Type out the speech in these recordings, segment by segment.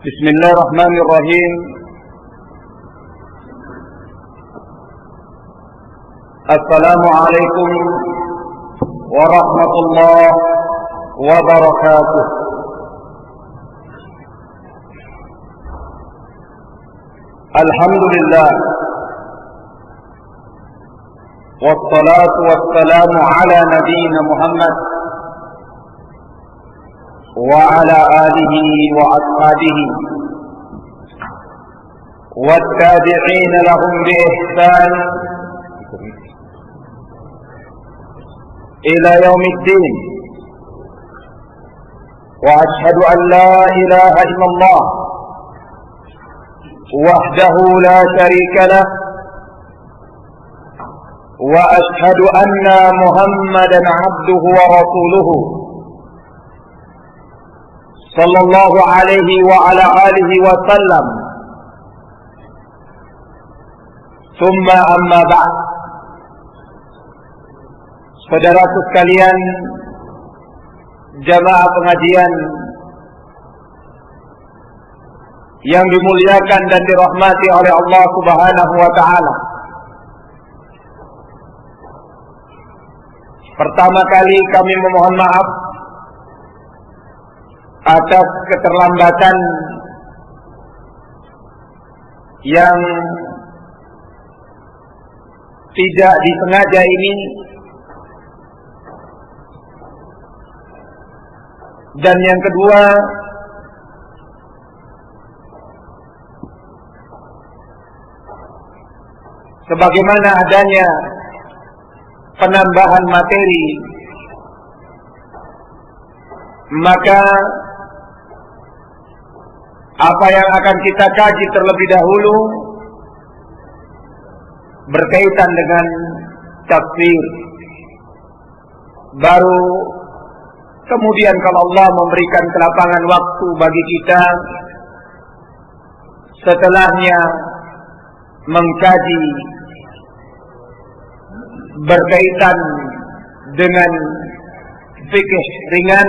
بسم الله الرحمن الرحيم. السلام عليكم ورحمة الله وبركاته. الحمد لله والصلاة والسلام على نبينا محمد وعلى آله وأصحابه والتابعين لهم بإحسان إلى يوم الدين. وأشهد أن لا إله إلا الله وحده لا شريك له، وأشهد أن محمدا عبده ورسوله صلى الله عليه وعلى آله وسلم. ثم أما بعد. Saudaraku sekalian, jamaah pengajian yang dimuliakan dan dirahmati oleh Allah Subhanahu wa taala. Pertama kali kami memohon maaf atas keterlambatan yang tidak disengaja ini, dan yang kedua, sebagaimana adanya penambahan materi, maka apa yang akan kita kaji terlebih dahulu berkaitan dengan tafsir. Baru kemudian kalau Allah memberikan kelapangan waktu bagi kita, setelahnya mengkaji berkaitan dengan fikih ringan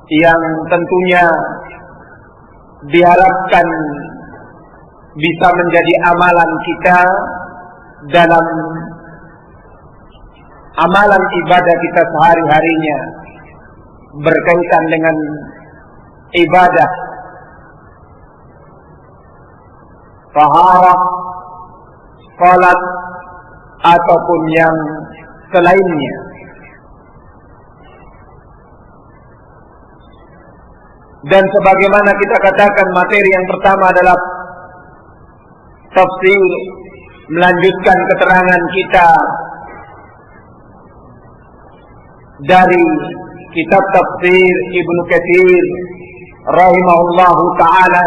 yang tentunya diharapkan bisa menjadi amalan kita dalam amalan ibadah kita sehari-harinya berkaitan dengan ibadah taharah, salat ataupun yang selainnya. Dan sebagaimana kita katakan, materi yang pertama adalah tafsir, melanjutkan keterangan kita dari kitab tafsir Ibnu Katsir rahimahullahu ta'ala.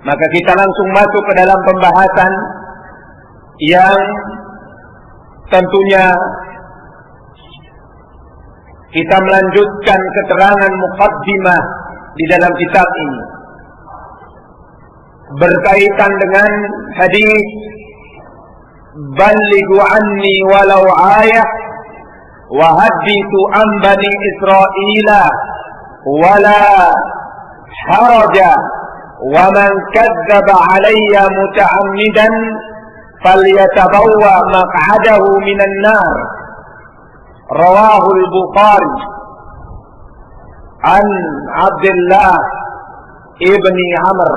Maka kita langsung masuk ke dalam pembahasan yang tentunya kita melanjutkan keterangan muqaddimah di dalam kitab ini berkaitan dengan hadis ballighu anni walau ayah wa hadithu an bani Israila wala haraja wa man kadzdzaba alayya muta'ammidan falyatabawwa maq'adahu minan nar. Rawahul Bukhari an Abdullah ibni Amr.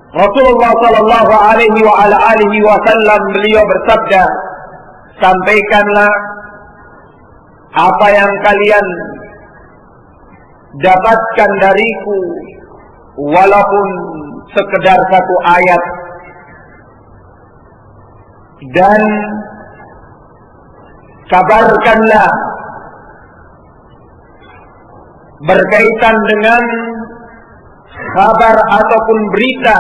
Rasulullah sallallahu alaihi wa ala alihi wasallam, beliau bersabda, sampaikanlah apa yang kalian dapatkan dariku, walaupun sekedar satu ayat, dan kabarkanlah berkaitan dengan kabar ataupun berita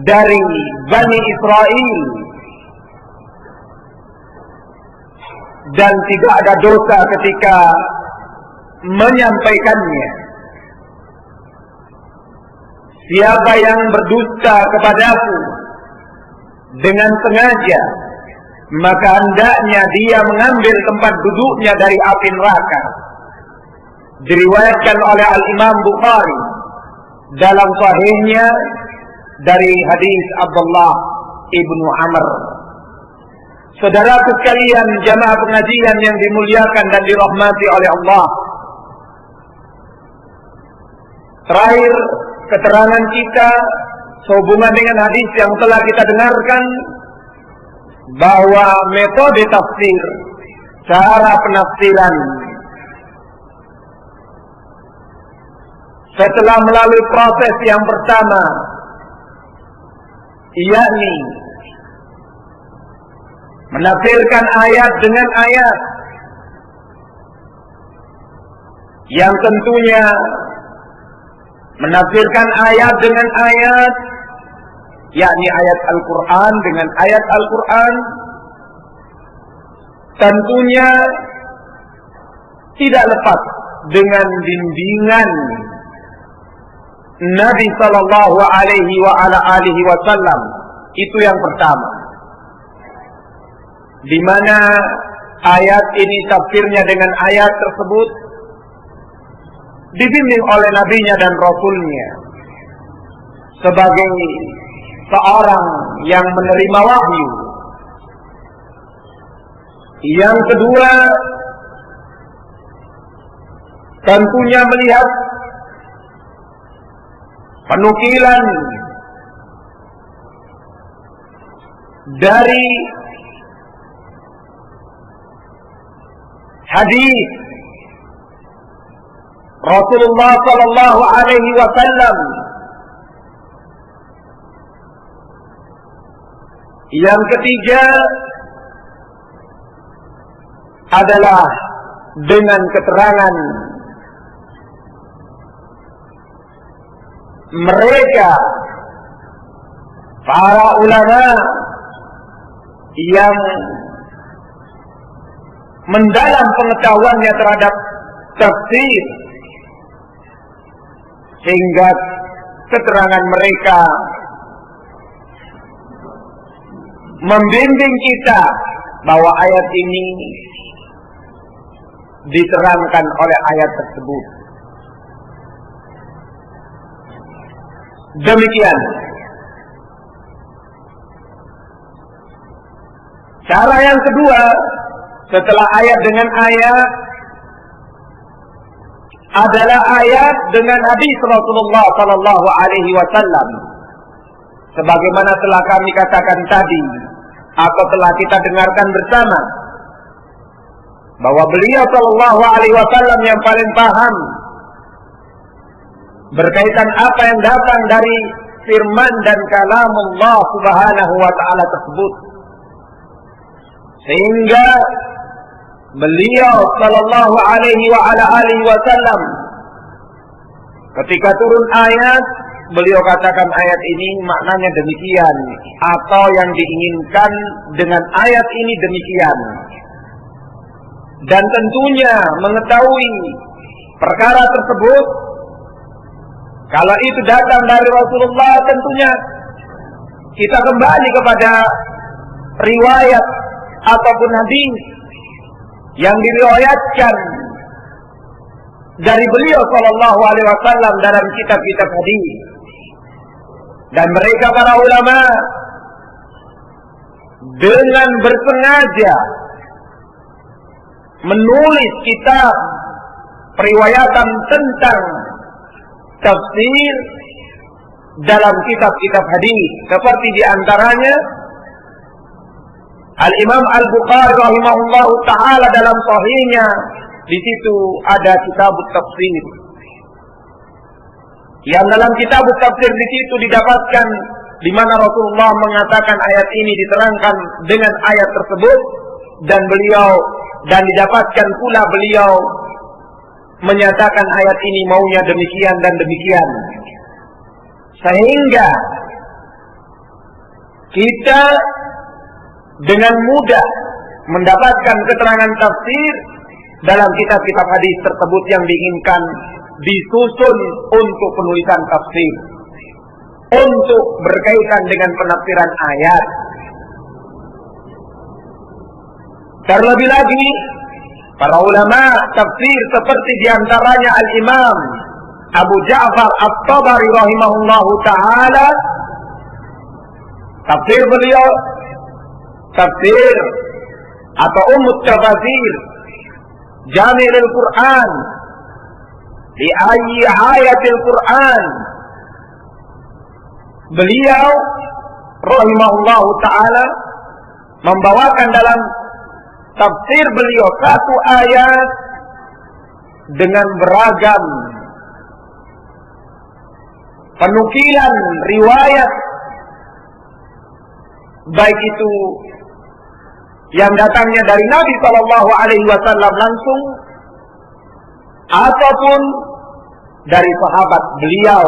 dari Bani Israel dan tidak ada dosa ketika menyampaikannya. Siapa yang berdusta kepadaku dengan sengaja, maka hendaknya dia mengambil tempat duduknya dari api neraka. Diriwayatkan oleh Al-Imam Bukhari dalam sahihnya dari hadis Abdullah ibnu Amr. Saudaraku sekalian, jamaah pengajian yang dimuliakan dan dirahmati oleh Allah. Terakhir, keterangan kita sehubungan dengan hadis yang telah kita dengarkan, bahwa metode tafsir, cara penafsiran, setelah melalui proses yang pertama, yakni menafsirkan ayat dengan ayat, yang tentunya menafsirkan ayat dengan ayat, yakni ayat Al-Quran dengan ayat Al-Quran, tentunya tidak lepas dengan bimbingan Nabi Sallallahu Alaihi Wasallam. Itu yang pertama, di mana ayat ini tafsirnya dengan ayat tersebut dibimbing oleh nabinya dan rasulnya sebagai seorang yang menerima wahyu. Yang kedua, tentunya melihat penukilan dari hadis Rasulullah Sallallahu Alaihi Wasallam. Yang ketiga adalah dengan keterangan mereka, para ulama yang mendalam pengetahuannya terhadap tafsir, sehingga keterangan mereka membimbing kita bahwa ayat ini diterangkan oleh ayat tersebut. Demikian cara yang kedua, setelah ayat dengan ayat, adalah ayat dengan hadis Rasulullah Sallallahu Alaihi Wasallam. Sebagaimana telah kami katakan tadi, atau telah kita dengarkan bersama, bahwa beliau Sallallahu Alaihi Wasallam yang paling paham berkaitan apa yang datang dari firman dan kalam Allah Subhanahu wa Ta'ala tersebut, sehingga beliau Sallallahu Alaihi Wasallam ketika turun ayat, beliau katakan ayat ini maknanya demikian, atau yang diinginkan dengan ayat ini demikian. Dan tentunya mengetahui perkara tersebut, kalau itu datang dari Rasulullah, tentunya kita kembali kepada riwayat ataupun hadis yang diriwayatkan dari beliau Sallallahu Alaihi Wasallam dalam kitab-kitab hadis. Dan mereka para ulama dengan bersengaja menulis kitab periwayatan tentang tafsir dalam kitab-kitab hadis, seperti diantaranya Al-Imam Al-Bukhari rahimahullahu ta'ala dalam sahihnya, di situ ada kitab tafsir. Yang dalam kitab tafsir di situ didapatkan di mana Rasulullah mengatakan ayat ini diterangkan dengan ayat tersebut, dan didapatkan pula beliau menyatakan ayat ini maunya demikian dan demikian, sehingga kita dengan mudah mendapatkan keterangan tafsir dalam kitab-kitab hadis tersebut yang diinginkan disusun untuk penulisan tafsir, untuk berkaitan dengan penafsiran ayat. Terlebih lagi para ulama tafsir seperti diantaranya Al-Imam Abu Ja'far At-Tabari rahimahullahu ta'ala, tafsir beliau, tafsir atau Tafasir Jami'ul Quran di ayatil Quran, beliau rahimahullahu ta'ala membawakan dalam tafsir beliau satu ayat dengan beragam penukilan riwayat, baik itu yang datangnya dari Nabi Shallallahu Alaihi Wasallam langsung ataupun dari sahabat beliau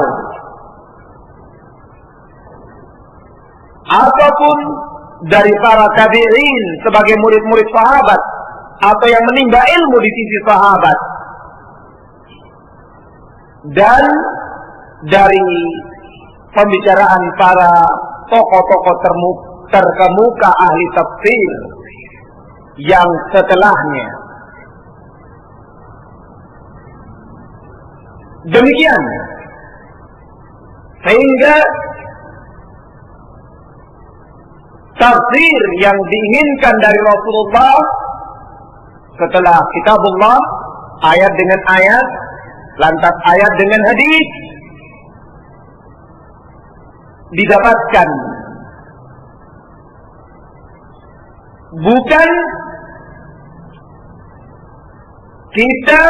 ataupun dari para tabi'in sebagai murid-murid sahabat atau yang menimba ilmu di sisi sahabat, dan dari pembicaraan para tokoh-tokoh terkemuka ahli tafsir yang setelahnya. Demikian sehingga tafsir yang diinginkan dari Rasulullah setelah kitabullah, ayat dengan ayat, lantas ayat dengan hadis, didapatkan bukan kita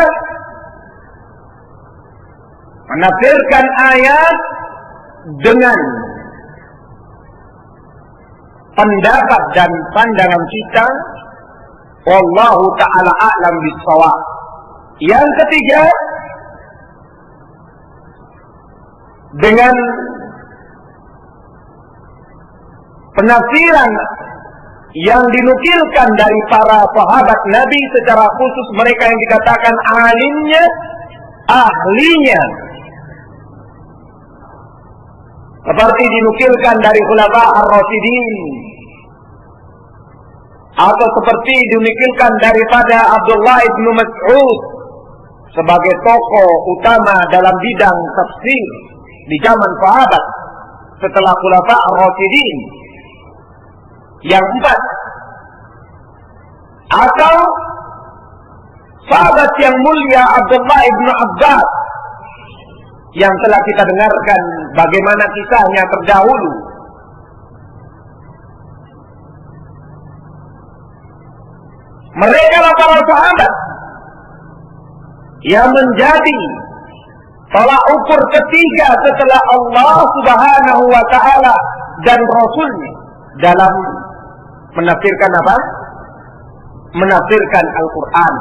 menafsirkan ayat dengan pendapat dan pandangan kita, wallahu ta'ala a'lam bis-shawab. Yang ketiga, dengan penafsiran yang dinukilkan dari para sahabat Nabi, secara khusus mereka yang dikatakan alimnya, ahlinya, seperti dinukilkan dari Khulafa ar-Rasyidin, atau seperti dinukilkan daripada Abdullah ibn Mas'ud sebagai tokoh utama dalam bidang tafsir di zaman sahabat setelah Khulafa ar-Rasyidin yang 4, atau sahabat yang mulia Abdullah ibn Abbas yang telah kita dengarkan bagaimana kisahnya terdahulu. Mereka lah para sahabat yang menjadi tolak ukur ketiga setelah Allah Subhanahu wa ta'ala dan Rasulnya dalam menafsirkan apa? Menafsirkan Al-Quran.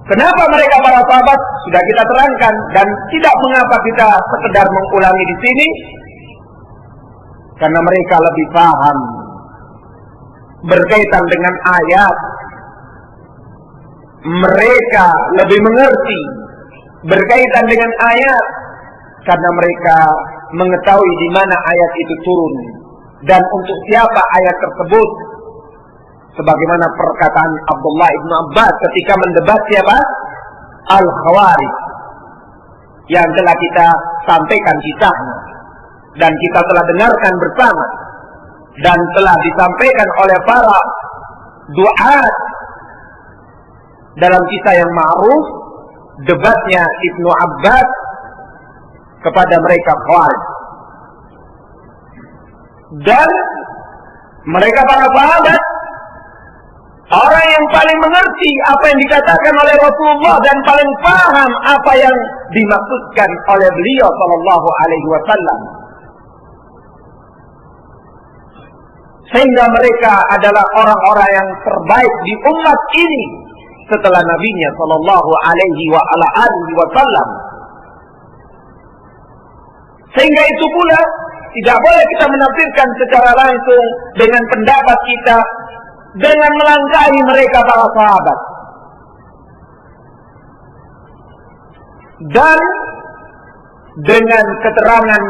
Kenapa mereka para sahabat? Sudah kita terangkan, dan tidak mengapa kita sekedar mengulangi di sini, karena mereka lebih paham berkaitan dengan ayat. Mereka lebih mengerti berkaitan dengan ayat, karena mereka mengetahui di mana ayat itu turun dan untuk siapa ayat tersebut. Sebagaimana perkataan Abdullah ibn Abbas ketika mendebat siapa? Al-Khawarij, yang telah kita sampaikan kisahnya dan kita telah dengarkan bersama, dan telah disampaikan oleh para duat dalam kisah yang ma'ruf, debatnya Ibnu Abbas kepada mereka Khawarij. Dan mereka para sahabat, orang yang paling mengerti apa yang dikatakan oleh Rasulullah dan paling paham apa yang dimaksudkan oleh beliau sallallahu alaihi wasallam. Sehingga mereka adalah orang-orang yang terbaik di umat ini setelah nabinya sallallahu alaihi wasallam. Sehingga itu pula tidak boleh kita menafsirkan secara langsung dengan pendapat kita, dengan melangkahi mereka para sahabat. Dan dengan keterangan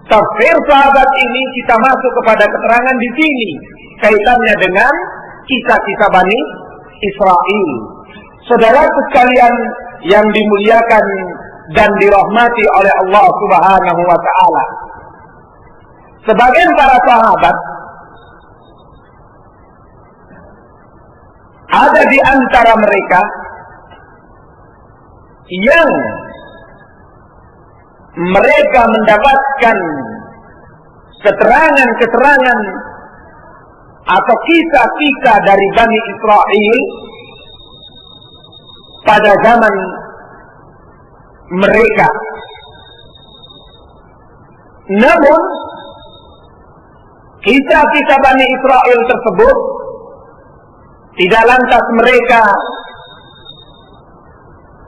tafsir sahabat ini kita masuk kepada keterangan di sini kaitannya dengan kisah-kisah Bani Israil. Saudaraku sekalian yang dimuliakan dan dirahmati oleh Allah Subhanahu wa taala. Sebagian para sahabat ada di antara mereka yang mereka mendapatkan keterangan-keterangan atau kisah-kisah dari Bani Israil pada zaman mereka. Namun kisah-kisah Bani Israil tersebut tidak lantas mereka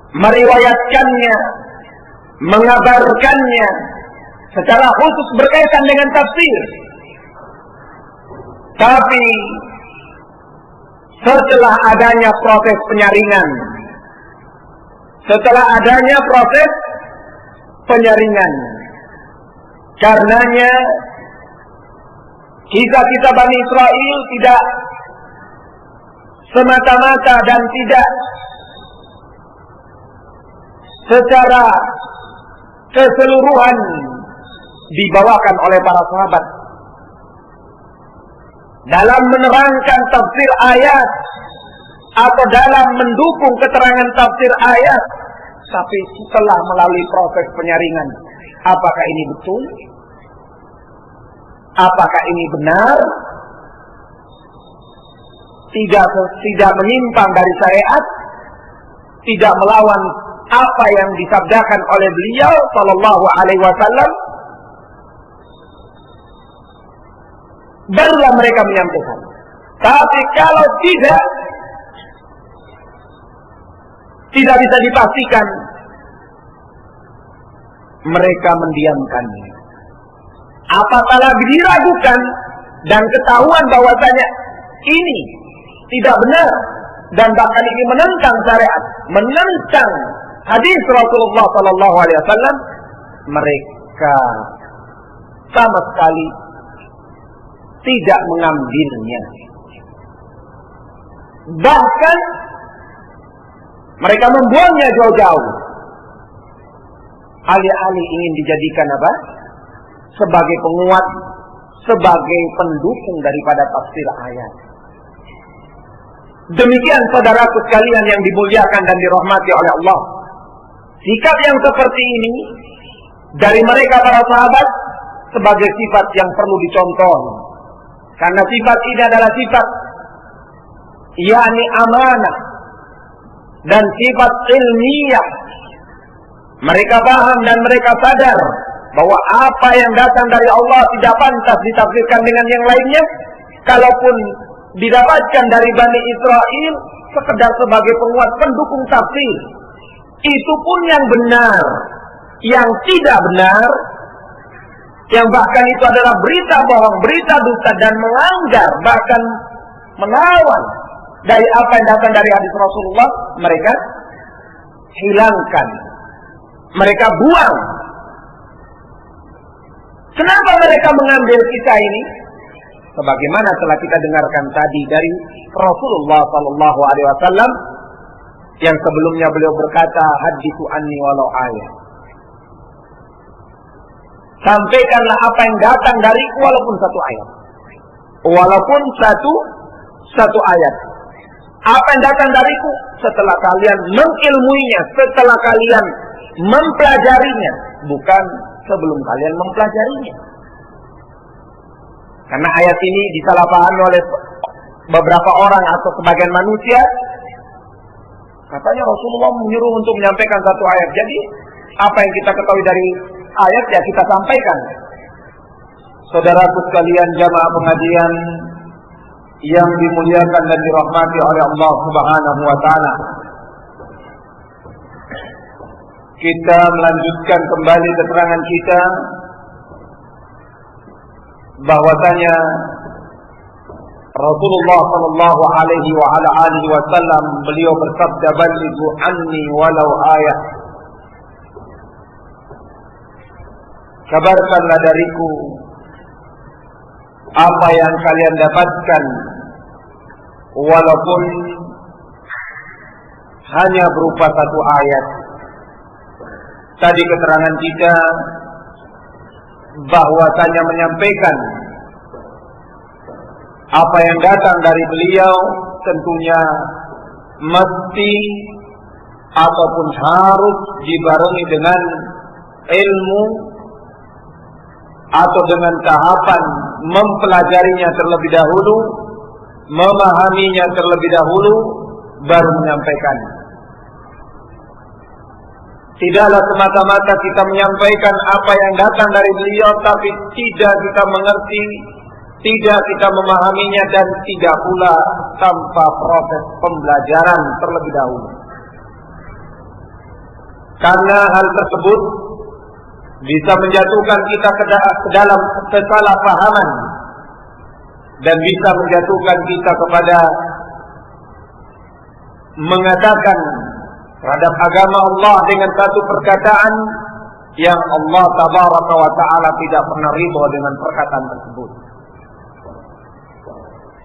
meriwayatkannya, mengabarkannya secara khusus berkaitan dengan tafsir. Tapi setelah adanya proses penyaringan, karenanya kisah-kisah Bani Israil tidak semata-mata dan tidak secara keseluruhan dibawakan oleh para sahabat dalam menerangkan tafsir ayat atau dalam mendukung keterangan tafsir ayat, tapi setelah melalui proses penyaringan, apakah ini betul? Apakah ini benar? Tidak menyimpang dari syariat, tidak melawan apa yang disabdakan oleh beliau sallallahu alaihi wasallam, barulah mereka menyampaikan. Tapi kalau tidak bisa dipastikan, mereka mendiamkannya. Apabila diragukan dan ketahuan bahwasanya ini tidak benar dan bahkan ini menentang syariat, menentang hadis Rasulullah sallallahu alaihi wasallam, mereka sama sekali tidak mengambilnya. Bahkan mereka membuangnya jauh-jauh. Alih-alih ingin dijadikan apa? Sebagai penguat, sebagai pendukung daripada tafsir ayat. Demikian saudaraku sekalian yang dimuliakan dan dirahmati oleh Allah. Sikap yang seperti ini dari mereka para sahabat sebagai sifat yang perlu dicontoh. Karena sifat ini adalah sifat yakni amanah dan sifat ilmiah. Mereka paham dan mereka sadar bahwa apa yang datang dari Allah tidak pantas ditafsirkan dengan yang lainnya. Kalaupun didapatkan dari Bani Israil sekedar sebagai penguat pendukung tafsir, itu pun yang benar. Yang tidak benar, yang bahkan itu adalah berita bohong, berita dusta dan melanggar, bahkan melawan dari apa yang datang dari hadis Rasulullah, mereka hilangkan, mereka buang. Kenapa mereka mengambil kisah ini? Sebagaimana telah kita dengarkan tadi dari Rasulullah sallallahu alaihi wasallam yang sebelumnya beliau berkata, hadithu anni walau ayat. Sampaikanlah apa yang datang dariku walaupun satu ayat. Walaupun satu ayat. Apa yang datang dariku setelah kalian mengilmuinya, setelah kalian mempelajarinya, bukan sebelum kalian mempelajarinya. Karena ayat ini disalahpahami oleh beberapa orang atau sebagian manusia. Katanya Rasulullah menyuruh untuk menyampaikan satu ayat. Jadi apa yang kita ketahui dari ayat ya kita sampaikan. Saudaraku sekalian jamaah pengajian yang dimuliakan dan dirahmati oleh Allah Subhanahu wa taala. Kita melanjutkan kembali keterangan kita bahwasanya Rasulullah sallallahu alaihi wa ala alihi wasallam beliau bersabda, "Ballighu anni walau ayah." Kabarkanlah dariku apa yang kalian dapatkan, walaupun hanya berupa satu ayat. Tadi keterangan kita bahwasanya menyampaikan apa yang datang dari beliau tentunya mesti ataupun harus dibarengi dengan ilmu atau dengan tahapan mempelajarinya terlebih dahulu, memahaminya terlebih dahulu, baru menyampaikannya. Tidaklah semata-mata kita menyampaikan apa yang datang dari beliau, tapi tidak kita mengerti, tidak kita memahaminya, dan tidak pula tanpa proses pembelajaran terlebih dahulu. Karena hal tersebut bisa menjatuhkan kita ke dalam kesalahpahaman dan bisa menjatuhkan kita kepada mengatakan terhadap agama Allah dengan satu perkataan yang Allah tabaraka wa ta'ala tidak pernah ridha dengan perkataan tersebut.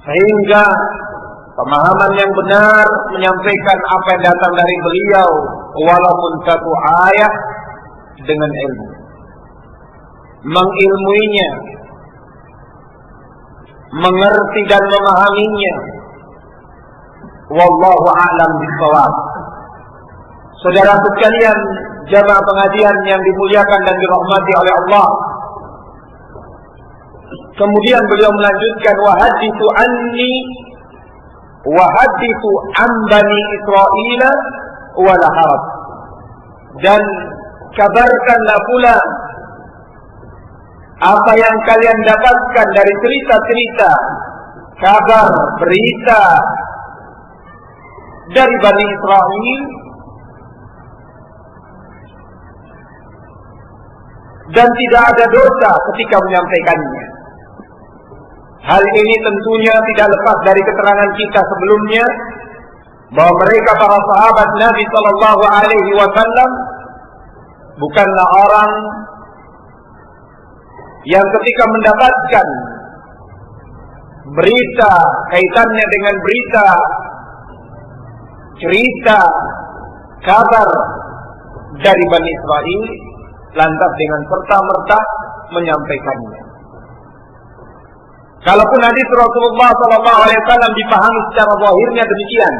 Sehingga pemahaman yang benar menyampaikan apa yang datang dari beliau walaupun satu ayat dengan ilmu, mengilmuinya, mengerti dan memahaminya. Wallahu a'lam bishawab. Saudara sekalian, jamaah pengajian yang dimuliakan dan dirahmati oleh Allah. Kemudian beliau melanjutkan, wahadithu anni wahadithu an bani Israil wala haraj. Dan kabarkanlah pula apa yang kalian dapatkan dari cerita-cerita, kabar, berita dari Bani Israil, dan tidak ada dosa ketika menyampaikannya. Hal ini tentunya tidak lepas dari keterangan kita sebelumnya bahwa mereka para sahabat Nabi sallallahu alaihi wasallam bukanlah orang yang ketika mendapatkan berita kaitannya dengan berita, cerita, kabar dari Bani Israil lantas dengan serta-merta menyampaikannya. Kalaupun hadis Rasulullah SAW dipahami secara zahirnya demikian,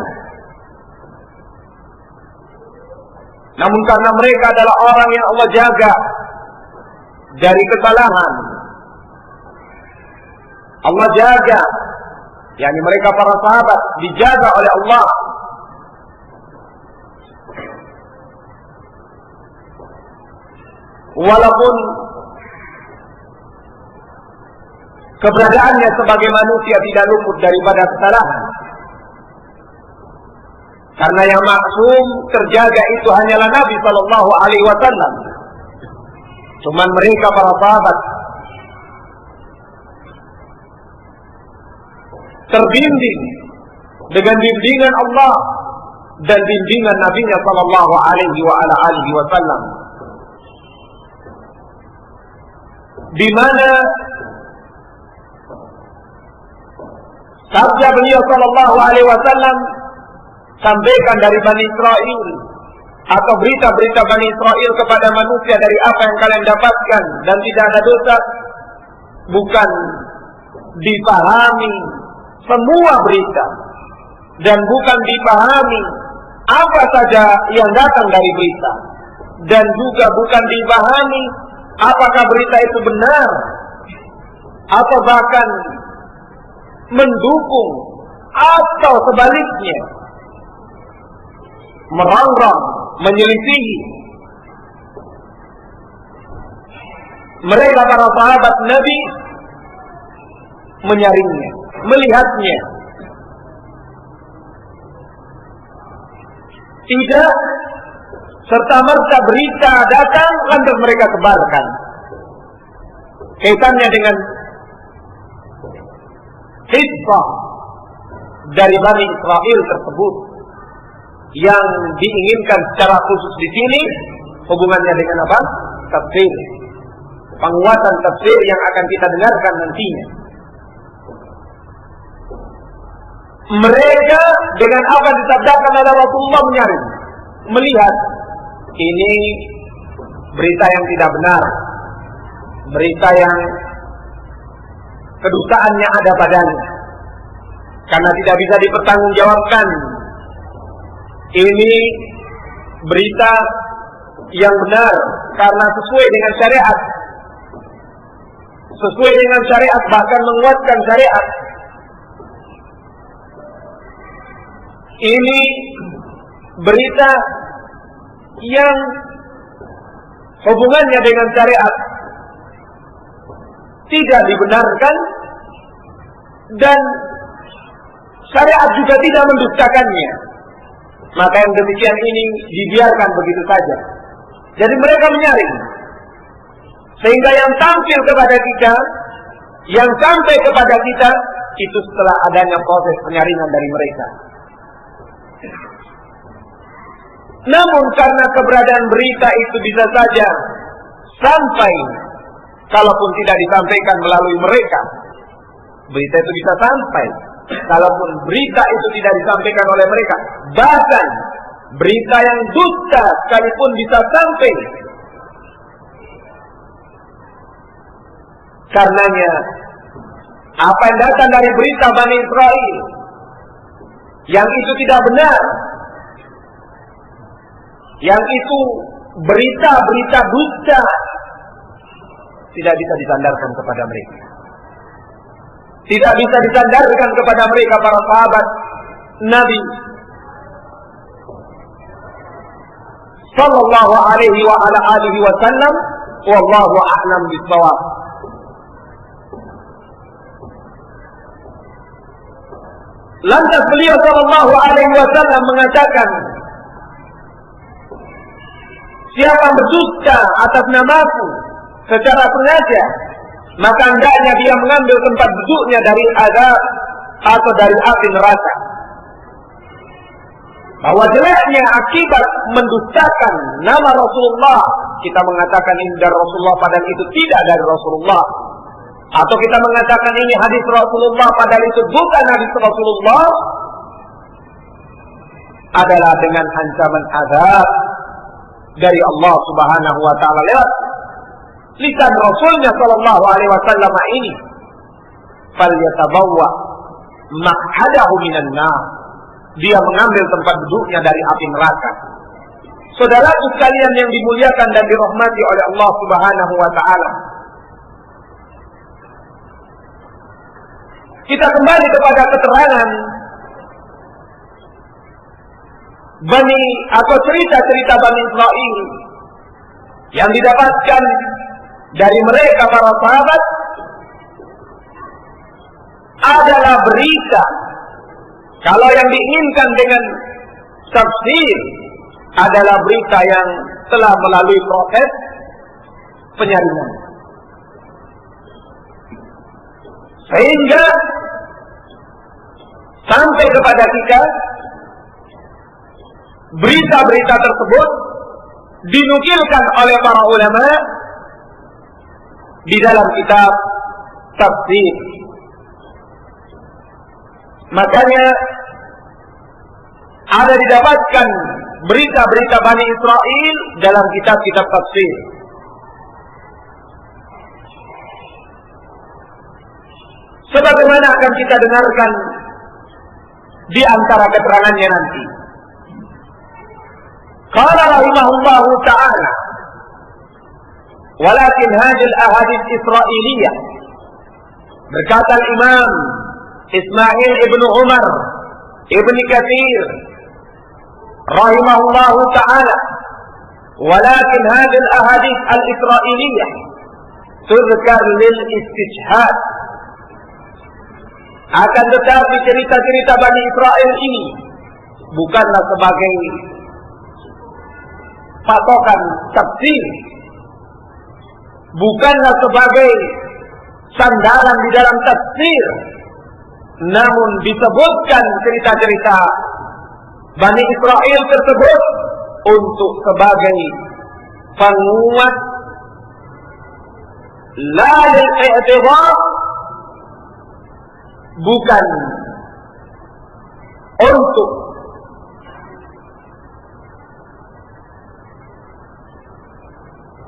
namun karena mereka adalah orang yang Allah jaga dari kesalahan, Allah jaga, yakni mereka para sahabat dijaga oleh Allah. Walaupun keberadaannya sebagai manusia tidak luput daripada kesalahan, karena yang maksum terjaga itu hanyalah Nabi sallallahu alaihi wasallam. Cuman mereka para sahabat terbimbing dengan bimbingan Allah dan bimbingan Nabi-Nya sallallahu alaihi wasallam, di mana sabda beliau sallallahu alaihi wasallam sampaikan dari Bani Israil atau berita-berita Bani Israil kepada manusia dari apa yang kalian dapatkan dan tidak ada dosa, bukan dipahami semua berita dan bukan dipahami apa saja yang datang dari berita, dan juga bukan dipahami apakah berita itu benar atau bahkan mendukung atau sebaliknya merongrong, menyelisihi. Mereka para sahabat Nabi menyaringnya, melihatnya, tidak serta-merta berita datang lantas mereka sebarkan kaitannya dengan hizb kisah dari Bani Israel tersebut yang diinginkan secara khusus di sini hubungannya dengan apa? Tafsir. Penguatan tafsir yang akan kita dengarkan nantinya. Mereka dengan apa disabdakan oleh Rasulullah menyaring, melihat ini berita yang tidak benar, berita yang kedustaannya ada padanya, karena tidak bisa dipertanggungjawabkan. Ini berita yang benar karena sesuai dengan syariat, bahkan menguatkan syariat. Ini berita yang hubungannya dengan syariat tidak dibenarkan dan syariat juga tidak mendustakannya. Maka yang demikian ini dibiarkan begitu saja. Jadi mereka menyaring, sehingga yang tampil kepada kita, yang sampai kepada kita itu setelah adanya proses penyaringan dari mereka. Namun karena keberadaan berita itu bisa saja sampai, kalaupun tidak disampaikan melalui mereka, berita itu bisa sampai kalaupun berita itu tidak disampaikan oleh mereka. Bahkan berita yang dusta sekalipun bisa sampai. Karenanya apa yang datang dari berita Bani Israel yang itu tidak benar, yang itu berita-berita dusta, tidak bisa disandarkan kepada mereka. Tidak bisa disandarkan kepada mereka para sahabat Nabi sallallahu alaihi wa ala alihi wasallam. Wallahu a'lam bishawab. Lantas beliau sallallahu alaihi wasallam mengatakan, siapa berdusta atas namaku secara sengaja, maka hendaknya dia mengambil tempat duduknya dari azab atau dari api neraka. Bahwa jeleknya akibat mendustakan nama Rasulullah, kita mengatakan ini dari Rasulullah padahal itu tidak dari Rasulullah, atau kita mengatakan ini hadis Rasulullah padahal itu bukan hadis Rasulullah, adalah dengan ancaman azab dari Allah Subhanahu wa taala lewat lisan Rasulnya sallallahu alaihi wasallam ini. Falyatabawwa maq'adahu minan nar. Dia mengambil tempat duduknya dari api neraka. Saudaraku sekalian yang dimuliakan dan dirahmati oleh Allah Subhanahu wa taala, kita kembali kepada keterangan cerita-cerita Bani Israel yang didapatkan dari mereka para sahabat adalah berita. Kalau yang diinginkan dengan tafsir adalah berita yang telah melalui proses penyaringan, sehingga sampai kepada kita berita-berita tersebut dinukilkan oleh para ulama di dalam kitab tafsir. Makanya ada didapatkan berita-berita Bani Israel dalam kitab-kitab tafsir. Sebagaimana akan kita dengarkan di antara keterangannya nanti. Qala rahimahullahu ta'ala, walakin hadhihi al-ahadits Israiliyah. Berkata Imam Ismail ibn Umar ibn Katsir rahimahullahu ta'ala, walakin hadhihi al-ahadits al-Israiliyah tuzkar lil istishhad. Akan tetapi cerita-cerita Bani Israel ini bukanlah sebagai patokan tafsir, bukanlah sebagai sandaran di dalam tafsir, namun disebutkan cerita-cerita Bani Israel tersebut untuk sebagai penguat la lil-i'tidhar, bukan untuk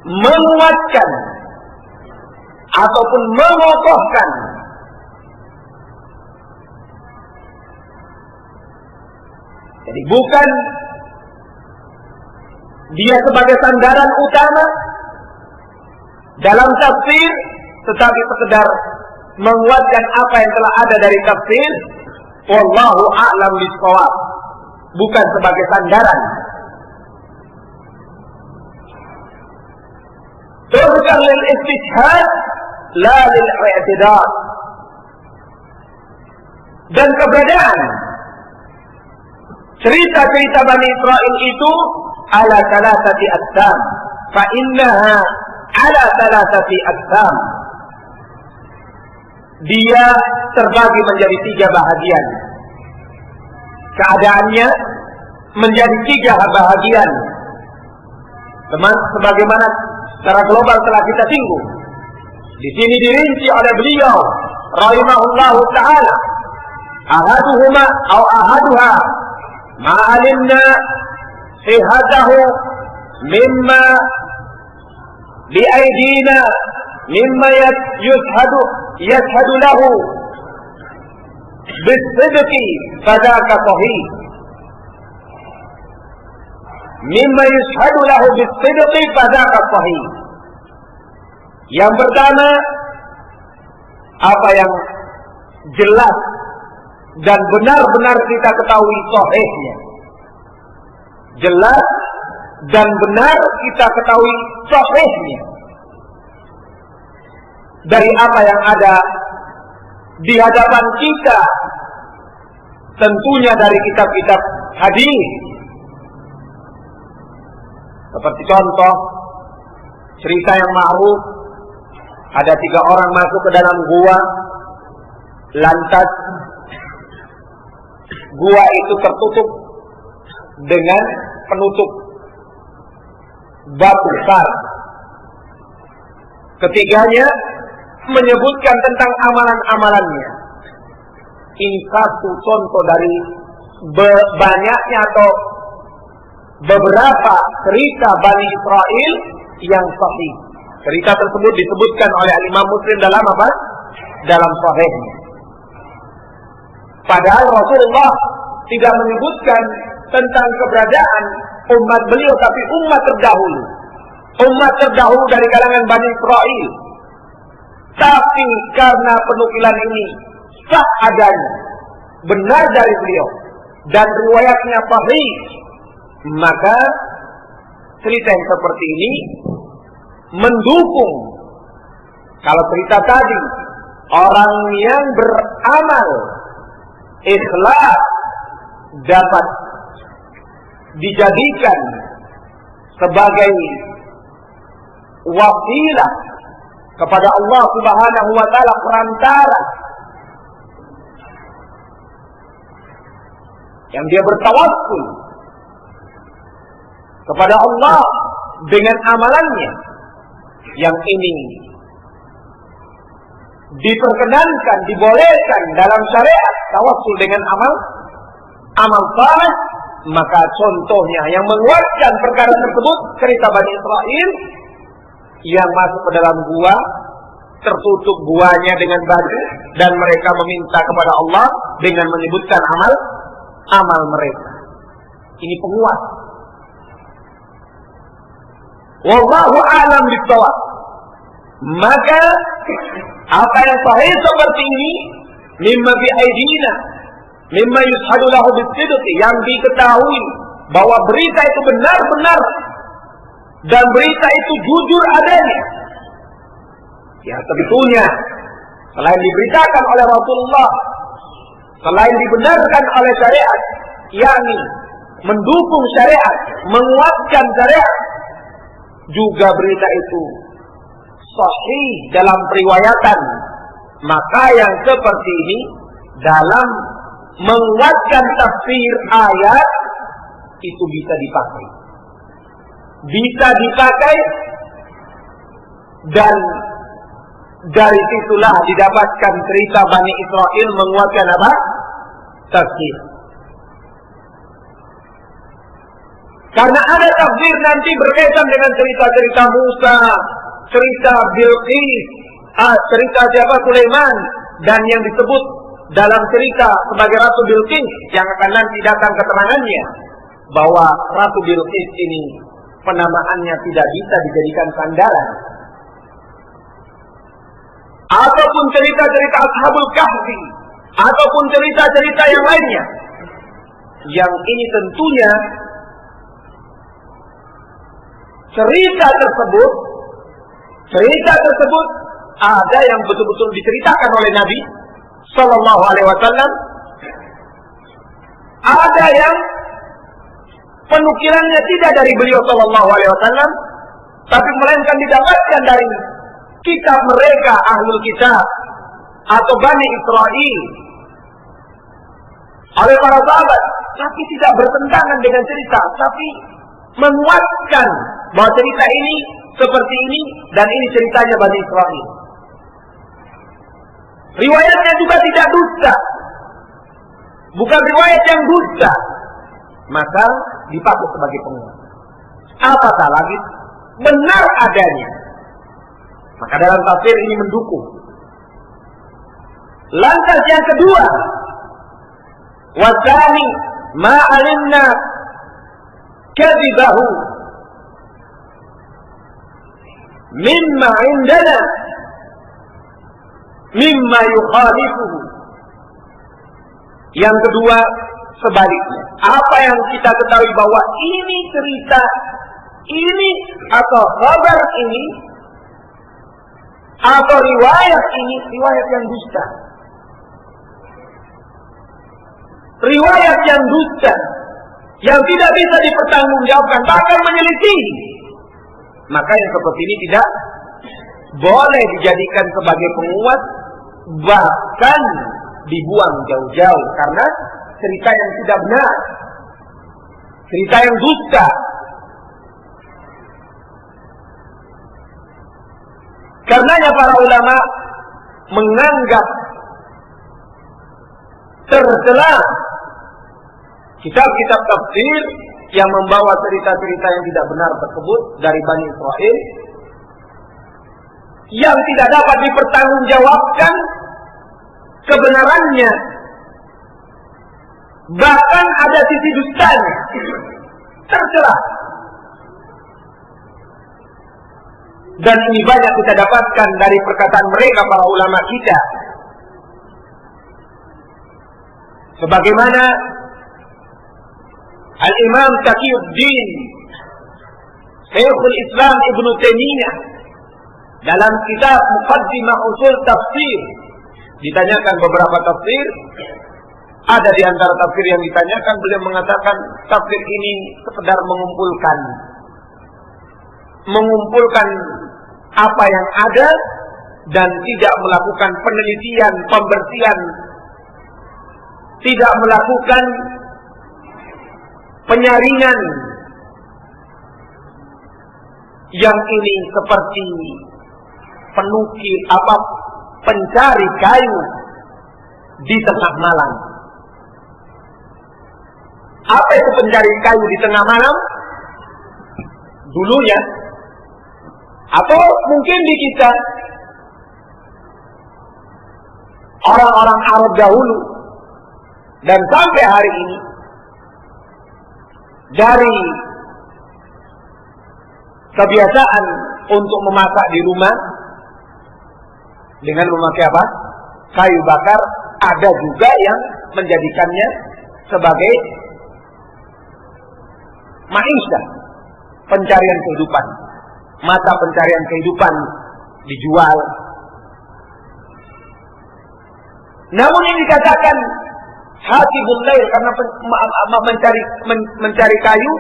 menguatkan ataupun mengokohkan jadi bukan dia sebagai sandaran utama dalam tafsir, tetapi sekedar menguatkan apa yang telah ada dari tafsir. Wallahu a'lam bishawab, bukan sebagai sandaran. Turkan lil istishhad la lil i'tidal. Dan keberadaan cerita-cerita Bani Israel itu ala salasati aqsam, fa innaha ala salasati aqsam. Dia terbagi menjadi 3 bahagian. Keadaannya menjadi 3 bahagian. Sebagaimana secara global telah kita singgung. Di sini dirinci oleh beliau rahimahullahu taala. Ahaduhuma atau ahaduha ma'alimna sihatahu mimma biaidina mimma yashhadu lahu bisidqi fadaka sahih. Mimma yashhadu lahu bisidqi fadaka sahih. Yang pertama, apa yang jelas dan benar-benar kita ketahui sahihnya. Jelas dan benar kita ketahui sahihnya dari apa yang ada di hadapan kita, tentunya dari kitab-kitab hadis. Seperti contoh cerita yang ma'ruf, ada 3 orang masuk ke dalam gua, lantas gua itu tertutup dengan penutup batu besar. Ketiganya menyebutkan tentang amalan-amalannya. Ini satu contoh dari banyaknya atau beberapa cerita Bani Israel yang sahih. Cerita tersebut disebutkan oleh Imam Muslim dalam apa? Dalam sahihnya. Padahal Rasulullah tidak menyebutkan tentang keberadaan umat beliau, tapi umat terdahulu. Umat terdahulu dari kalangan Bani Israel. Tapi karena penukilan ini sah adanya, benar dari beliau, dan riwayatnya sahih, maka cerita yang seperti ini mendukung kalau cerita tadi orang yang beramal ikhlas dapat dijadikan sebagai wasilah kepada Allah Subhanahu wa taala, perantara yang dia bertawassul kepada Allah dengan amalannya, yang ini diperkenankan, dibolehkan dalam syariat tawassul dengan amal saleh, maka contohnya yang menguatkan perkara tersebut cerita Bani Israel yang masuk ke dalam gua, tertutup guanya dengan batu, dan mereka meminta kepada Allah dengan menyebutkan amal mereka. Ini penguat. Wallahu a'lam bishawab. Maka apa yang sahih seperti ini, mimma bi'aidina, mimma yushhadu lahu bisidqi, yang diketahui bahwa berita itu benar-benar dan berita itu jujur adanya. Ya tentunya selain diberitakan oleh Rasulullah, selain dibenarkan oleh syariat, yakni mendukung syariat, menguatkan syariat, juga berita itu sahih dalam periwayatan. Maka yang seperti ini dalam menguatkan tafsir ayat itu bisa dipakai. Bisa dipakai, dan dari situlah didapatkan cerita Bani Israel menguatkan apa? Tafsir. Karena ada tafsir nanti berkaitan dengan cerita-cerita Musa, cerita Bilqis, cerita siapa? Sulaiman, dan yang disebut dalam cerita sebagai Ratu Bilqis yang akan nanti datang keterangannya bahwa Ratu Bilqis ini penamaannya tidak bisa dijadikan sandaran. Ataupun cerita-cerita Ashabul Kahfi, ataupun cerita-cerita yang lainnya, yang ini tentunya cerita tersebut ada yang betul-betul diceritakan oleh Nabi Sallallahu Alaihi Wasallam, ada yang penukilannya tidak dari beliau Sallallahu Alaihi Wasallam, tapi melainkan didapatkan dari kitab mereka, Ahlul Kitab atau Bani Israel, oleh para sahabat, tapi tidak bertentangan dengan cerita, tapi menguatkan bahwa cerita ini seperti ini dan ini ceritanya Bani Israel. Riwayatnya juga tidak dusta, bukan riwayat yang dusta, maka dipakai sebagai penguat. Apatah lagi benar adanya, maka dalam tafsir ini mendukung. Lantas yang kedua, wasani ma alimna kadibahu mimma indana mimma yukhalifuhu. Yang kedua sebaliknya, apa yang kita ketahui bahwa ini cerita ini atau kabar ini atau riwayat ini riwayat yang dusta, riwayat yang dusta yang tidak bisa dipertanggungjawabkan, bahkan menyelisihi, maka yang seperti ini tidak boleh dijadikan sebagai penguat, bahkan dibuang jauh-jauh karena cerita yang tidak benar, cerita yang dusta. Karenanya para ulama menganggap tercela kitab-kitab tafsir yang membawa cerita-cerita yang tidak benar tersebut dari Bani Israel, yang tidak dapat dipertanggungjawabkan kebenarannya, bahkan ada sisi dustanya, tercela. Dan ini banyak kita dapatkan dari perkataan mereka para ulama kita. Sebagaimana Al-Imam Taqiyuddin Syekhul Islam Ibnu Taimiyah dalam kitab Muqaddimah Usul Tafsir ditanyakan beberapa tafsir. Ada di antara tafsir yang ditanyakan, beliau mengatakan tafsir ini sekedar mengumpulkan apa yang ada dan tidak melakukan penelitian, pembersihan, tidak melakukan penyaringan. Yang ini seperti penukil pencari kayu di tengah malam. Apa itu pencari kayu di tengah malam? Dulunya, atau mungkin di kita, orang-orang Arab dahulu dan sampai hari ini, dari kebiasaan untuk memasak di rumah dengan memakai apa? Kayu bakar, ada juga yang menjadikannya sebagai maisha, pencarian kehidupan, mata pencarian kehidupan dijual. Namun yang dikatakan hatibul lail karena mencari kayu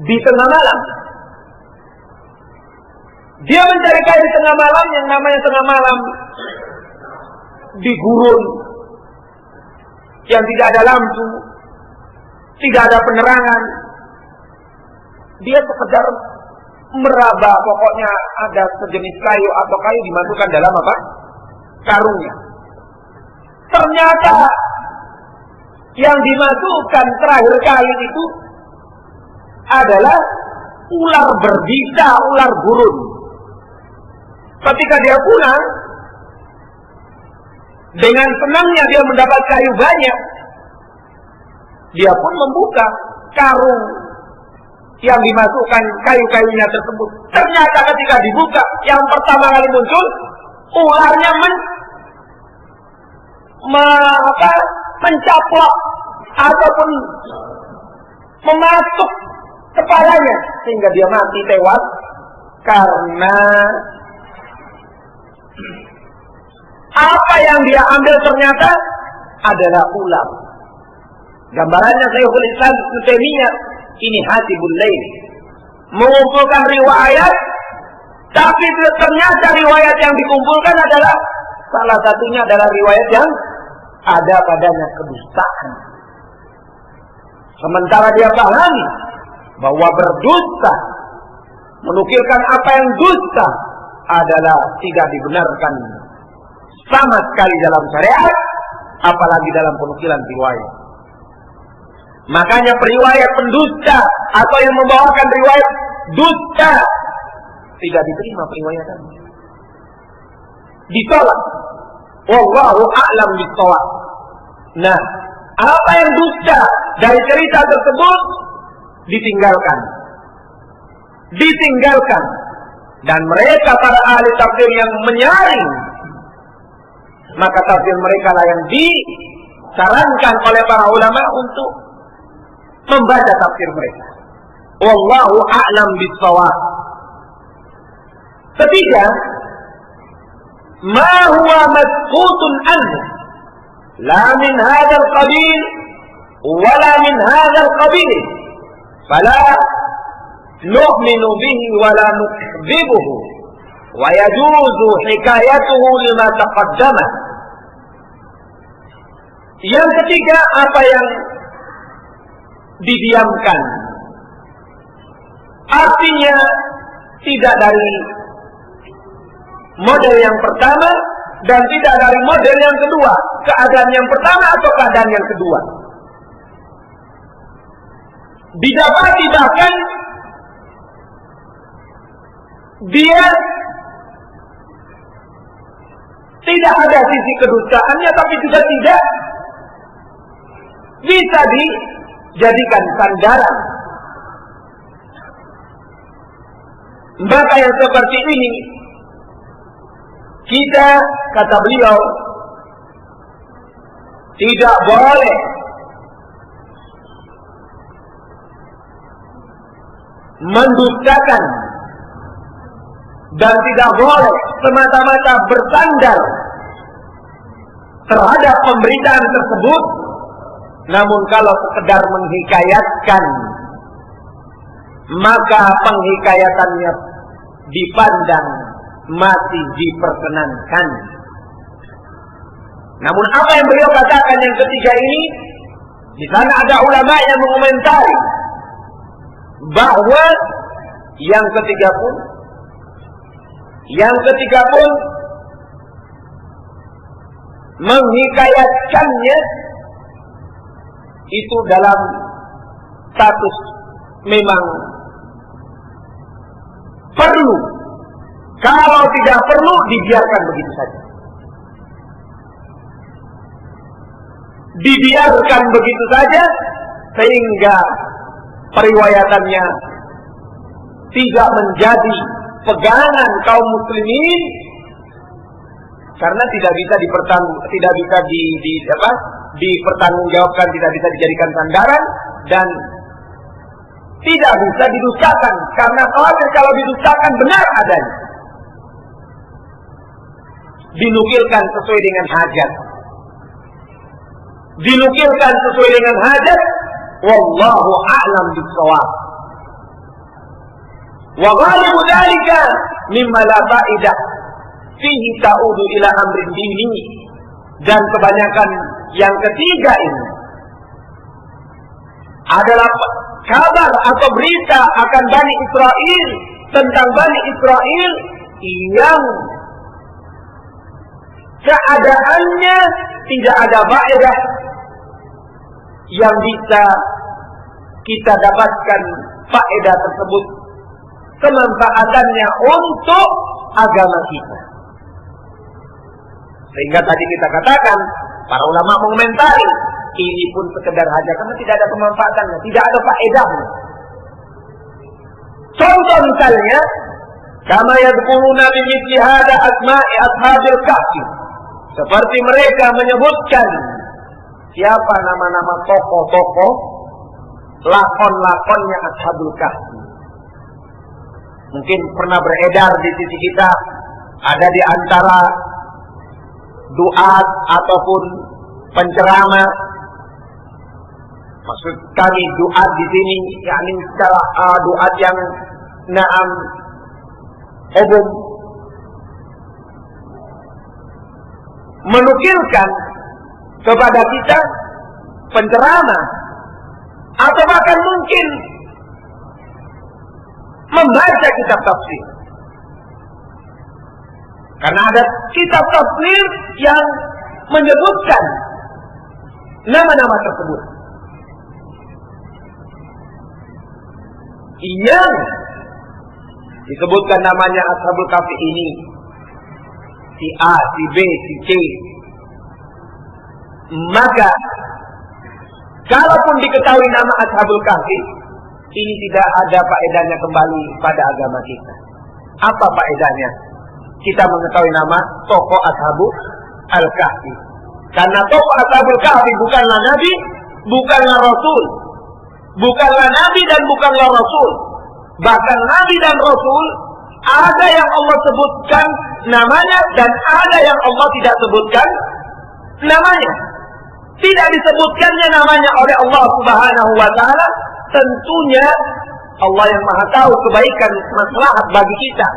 di tengah malam. Dia mencari kayu di tengah malam, yang namanya tengah malam di gurun yang tidak ada lampu, tidak ada penerangan. Dia sekedar meraba, pokoknya ada sejenis kayu atau kayu dimasukkan dalam apa? Karungnya. Ternyata yang dimasukkan terakhir kali itu adalah ular berbisa, ular gurun. Ketika dia pulang, dengan senangnya dia mendapat kayu banyak. Dia pun membuka karung yang dimasukkan kayu-kayunya tersebut. Ternyata ketika dibuka, yang pertama kali muncul, ularnya mencaplok ataupun memasuk kepalanya sehingga dia mati tewas karena apa yang dia ambil ternyata adalah ular. Gambarannya Syekhul Islam Ibnu Taimiyah, ini Hatibul Lail, mengumpulkan riwayat, tapi ternyata riwayat yang dikumpulkan adalah salah satunya adalah riwayat yang ada padanya kedustaan. Sementara dia pahami bahwa berdusta, menukilkan apa yang dusta adalah tidak dibenarkan sama sekali dalam syariat, apalagi dalam penukilan riwayat. Makanya periwayat pendusta atau yang membawakan riwayat dusta tidak diterima periwayatannya, ditolak. Wallahu a'lam bishawab. Nah, apa yang dusta dari cerita tersebut ditinggalkan, dan mereka para ahli tafsir yang menyaring, maka tafsir mereka lah yang disarankan oleh para ulama untuk membaca tafsir mereka. Wallahu a'lam bishawab. Ketiga, ma huwa masqutun anhu la min hadzal qabil wala min hadzal qabil fala nu'minu bihi wala nukadzibuhu wa yajuzu hikayatuhu lima taqaddama. Yang ketiga, apa yang didiamkan, artinya tidak dari model yang pertama dan tidak dari model yang kedua, keadaan yang pertama atau keadaan yang kedua. Didapati bahkan dia tidak ada sisi kedustaannya, tapi juga tidak bisa dijadikan sandaran. Maka yang seperti ini kita, kata beliau, tidak boleh mendustakan dan tidak boleh semata-mata bersandar terhadap pemberitaan tersebut. Namun kalau sekedar menghikayatkan, maka penghikayatannya dipandang masih diperkenankan. Namun apa yang beliau katakan yang ketiga ini, di sana ada ulama yang mengomentari bahwa yang ketiga pun menghikayatkannya itu dalam status memang perlu. Kalau tidak perlu, dibiarkan begitu saja. Dibiarkan begitu saja sehingga periwayatannya tidak menjadi pegangan kaum muslimin, karena tidak bisa dipertanggungjawabkan, tidak bisa dijadikan sandaran, dan tidak bisa didustakan, karena khawatir kalau didustakan benar adanya. Dinukilkan sesuai dengan hajat. Dinukilkan sesuai dengan hajat. Wallahu a'lam bishawab. Wa ghalibu dzalika mimma la fa'idah fihi ta'udu ila amrin dini dan kebanyakan yang ketiga ini adalah kabar atau berita akan Bani Israel, tentang Bani Israel yang keadaannya tidak ada faedah yang bisa kita dapatkan faedah tersebut, kemanfaatannya untuk agama kita. Sehingga tadi kita katakan, para ulama mengomentari, ini pun sekedar hajat karena tidak ada kemanfaatannya, tidak ada faedahnya. Contoh misalnya, kama yadhkuruna min mithli hada asma'i ashabil kahfi. Seperti mereka menyebutkan siapa nama-nama tokoh-tokoh, lakon-lakonnya Ashabul Kahfi. Mungkin pernah beredar di sisi kita, ada di antara duat ataupun penceramah. Maksud kami duat di sini, yakni secara duat yang naam umum, menukilkan kepada kita penceramah atau bahkan mungkin membaca kitab tafsir. Karena ada kitab tafsir yang menyebutkan nama-nama tersebut. Yang disebutkan namanya Ashabul Kahfi ini, si A, si B, si C. Maka kalaupun diketahui nama Ashabul Kahfi, ini tidak ada faedahnya kembali pada agama kita. Apa faedahnya? Kita mengetahui nama tokoh Ashabul Kahfi. Karena tokoh Ashabul Kahfi bukanlah Nabi, bukanlah Rasul. Bukanlah Nabi dan bukanlah Rasul. Bahkan Nabi dan Rasul ada yang Allah sebutkan namanya dan ada yang Allah tidak sebutkan namanya. Tidak disebutkannya namanya oleh Allah Subhanahu wa taala, tentunya Allah yang Maha tahu kebaikan maslahat bagi kita.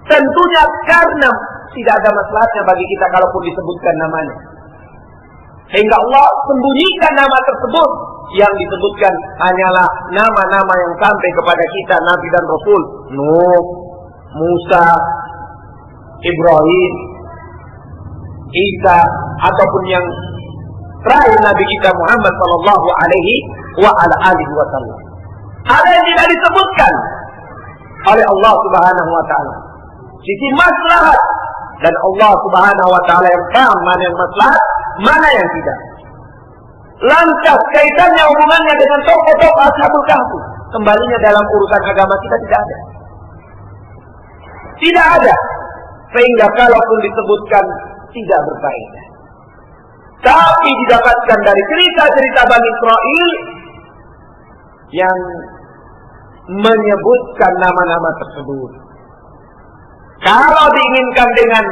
Tentunya karena tidak ada maslahatnya bagi kita kalaupun disebutkan namanya. Sehingga Allah sembunyikan nama tersebut, yang disebutkan hanyalah nama-nama yang sampai kepada kita Nabi dan Rasul, Nuh, Musa, Ibrahim, Isa, ataupun yang terakhir Nabi kita Muhammad sallallahu alaihi wasallam. Ada yang tidak disebutkan oleh Allah Subhanahu wa taala. Sisi maslahat, dan Allah Subhanahu wa taala yang paham mana yang maslahat, mana yang tidak. Lantas kaitannya hubungannya dengan tokoh-tokoh Ashabul Kahfi, kembalinya dalam urusan agama kita tidak ada. Tidak ada. Sehingga kalaupun disebutkan tidak berfaedah. Tapi didapatkan dari cerita-cerita Bani Israel yang menyebutkan nama-nama tersebut. Kalau diinginkan dengan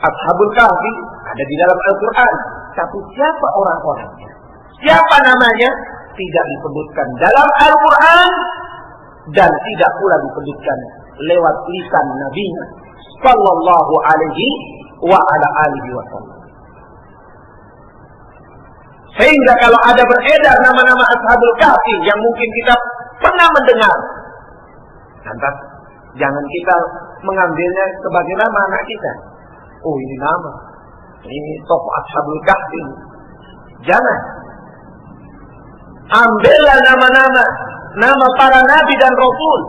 Ashabul Kahfi, ada di dalam Al-Quran. Tapi siapa orang-orangnya? Siapa namanya? Tidak disebutkan dalam Al-Quran dan tidak pula disebutkan lewat lisan Nabi sallallahu alaihi wasallam. Sehingga kalau ada beredar nama-nama Ashabul Kahfi yang mungkin kita pernah mendengar, lantas jangan kita mengambilnya sebagai nama anak kita. Oh, ini nama, ini tokoh Ashabul Kahfi. Jangan. Ambillah nama-nama, nama para nabi dan rasul.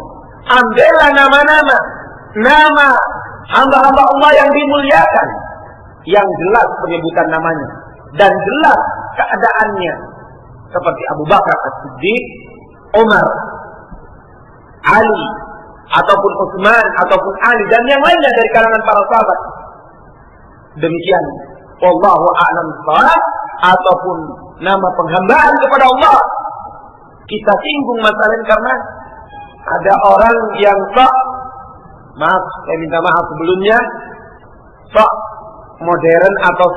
Ambillah nama-nama, nama hamba-hamba Allah yang dimuliakan, yang jelas penyebutan namanya dan jelas keadaannya, seperti Abu Bakar As-Siddiq, Umar, Ali, ataupun Utsman, ataupun Ali dan yang lainnya dari kalangan para sahabat. Demikian, wallahu a'lam bishawab, ataupun nama penghambaan kepada Allah. Kita singgung masalah ini karena ada orang yang maaf, saya minta maaf sebelumnya, modern atau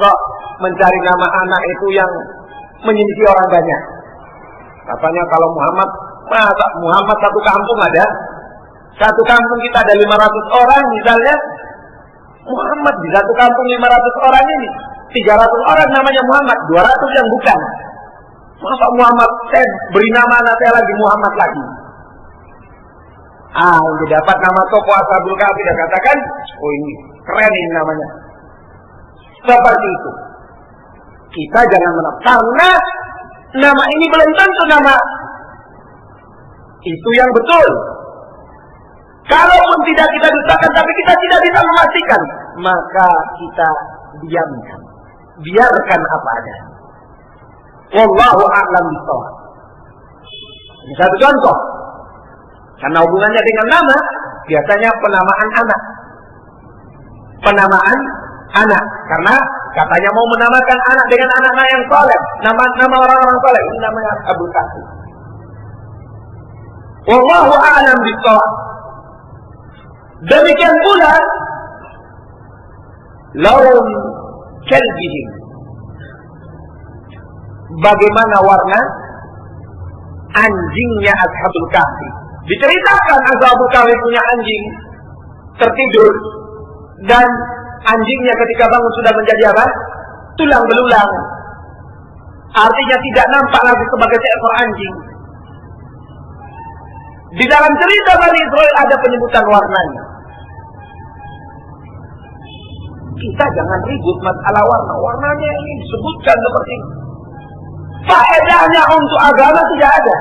mencari nama anak itu yang menyelisih orang banyak. Katanya kalau Muhammad satu kampung ada. Satu kampung kita ada 500 orang misalnya. Muhammad di satu kampung 500 orang ini. 300 orang namanya Muhammad, 200 yang bukan. Masa Muhammad, saya beri nama anak saya lagi Muhammad lagi. Untuk dapat nama tokoh Ashabul Kahfi dia katakan, oh ini keren ini namanya. Seperti itu. Kita jangan menang, karena nama ini belum tentu nama itu yang betul. Kalaupun tidak kita dustakan, tapi kita tidak bisa memastikan, maka kita diamkan, biarkan apa ada. Wallahu a'lam bishawab. Ini satu contoh. Karena hubungannya dengan nama, biasanya penamaan anak. Penamaan anak, karena katanya mau menamakan anak dengan anak-anak yang saleh, nama orang-orang saleh, ini namanya Ashabul Kahfi. Wallahu a'lam bishawab. Demikian pula laun kalbihim, bagaimana warna anjingnya Ashabul Kahfi. Diceritakan Ashabul Kahfi punya anjing tertidur, dan anjingnya ketika bangun sudah menjadi apa? Tulang belulang. Artinya tidak nampak lagi sebagai seekor anjing. Di dalam cerita Bani Israel ada penyebutan warnanya. Kita jangan ribut masalah warna. Warnanya ini disebutkan seperti ini. Faedahnya untuk agama tidak ada.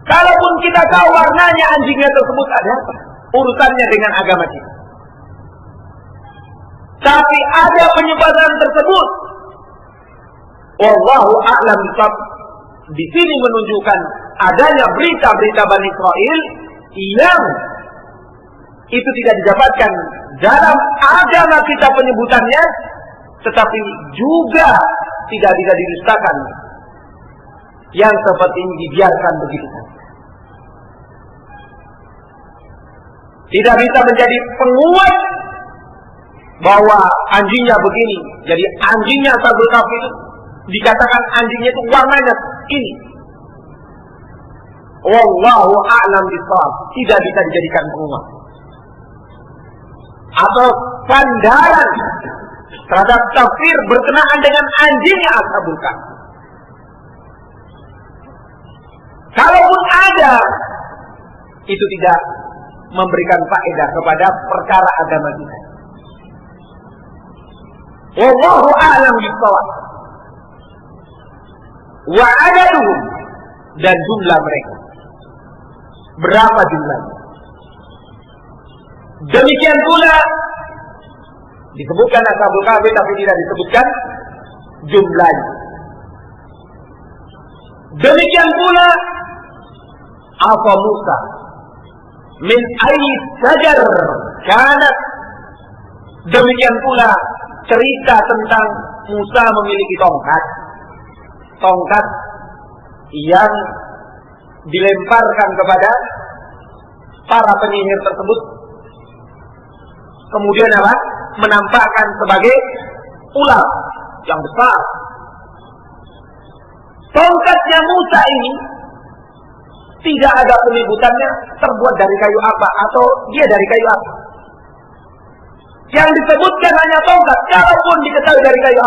Kalaupun kita tahu warnanya anjingnya tersebut ada apa? Urusannya dengan agama kita. Tapi ada penyebutan tersebut. Wallahu a'lam bishawab. Di sini menunjukkan adanya berita-berita Bani Israel yang itu tidak didapatkan dalam agama kita penyebutannya, tetapi juga tidak bisa didustakan. Yang seperti ini dibiarkan begitu. Tidak bisa menjadi penguat bahwa anjingnya begini. Jadi anjingnya Ashabul Kahfi itu dikatakan anjingnya itu warnanya ini. Wallahu a'lam bishawab. Tidak bisa dijadikan penguat atau sandaran terhadap tafsir berkenaan dengan anjingnya Ashabul Kahfi. Kalaupun ada, itu tidak memberikan faedah kepada perkara agama kita. Wallahu a'lam bishawab. Wa adaduhum, dan jumlah mereka. Berapa jumlahnya? Demikian pula disebutkan Ashabul Kahfi tapi tidak disebutkan jumlahnya. Demikian pula apa Musa min ayyi sajar kanat. Demikian pula cerita tentang Musa memiliki tongkat. Tongkat yang dilemparkan kepada para penyihir tersebut, kemudian apa? Menampakkan sebagai ular yang besar. Tongkatnya Musa ini tidak ada penyebutannya terbuat dari kayu apa atau dia dari kayu apa. Yang disebutkan hanya tongkat. Kalaupun diketahui dari kayu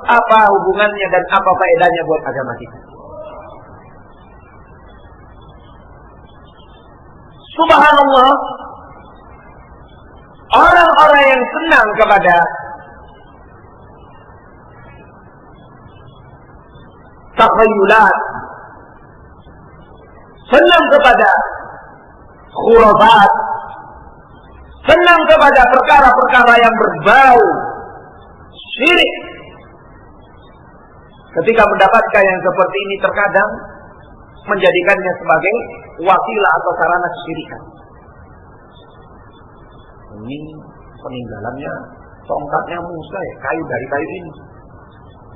apa hubungannya dan apa faedahnya buat agama kita. Subhanallah, orang-orang yang senang kepada takhayulat, senang kepada khurafat, senang kepada perkara-perkara yang berbau syirik, ketika mendapatkan yang seperti ini terkadang menjadikannya sebagai wasilah atau sarana kesyirikan. Ini peninggalannya tongkatnya Musa ya, kayu dari kayu ini.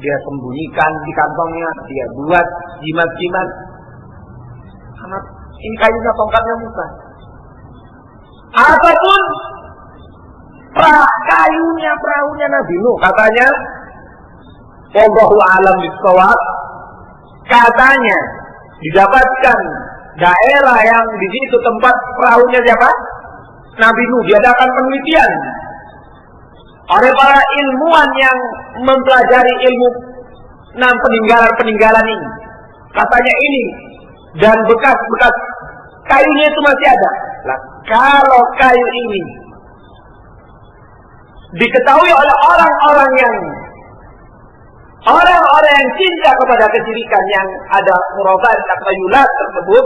Dia sembunyikan di kantongnya, dia buat jimat-jimat. Karena ini kayunya tongkatnya Musa. Ataupun kayunya perahunya Nabi Nuh, katanya wallahu a'lam bishawab, katanya didapatkan daerah yang di situ tempat perahunya siapa? Nabi Nuh. Diadakan penelitian oleh para ilmuwan yang mempelajari ilmu peninggalan-peninggalan ini. Katanya ini dan bekas-bekas kayunya itu masih ada. Lah, kalau kayu ini diketahui oleh orang-orang yang cinta kepada kesyirikan yang ada murabat takhayulat tersebut,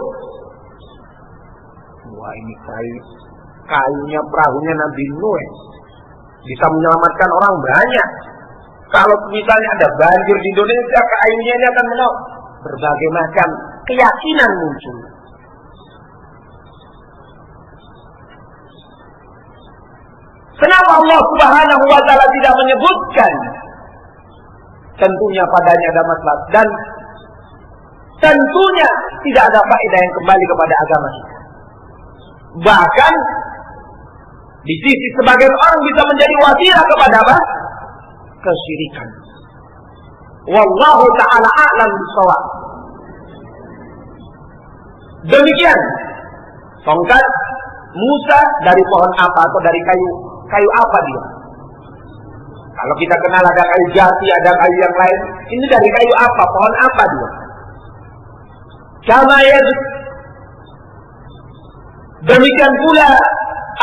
wah ini kayunya perahunya Nabi Nuh bisa menyelamatkan orang banyak. Kalau misalnya ada banjir di Indonesia, kayunya ini akan menolong. Berbagai macam keyakinan muncul. Kenapa Allah Subhanahu wa Ta'ala tidak menyebutkan? Tentunya padanya ada maslahat dan tentunya tidak ada faedah yang kembali kepada agama kita. Bahkan di sisi sebagian orang bisa menjadi wasilah kepada apa? Kesyirikan. Wallahu ta'ala a'lam bishawab. Demikian tongkat Musa dari pohon apa atau dari kayu apa dia? Kalau kita kenal ada kayu jati, ada kayu yang lain. Ini dari kayu apa? Pohon apa dia? Kama demikian pula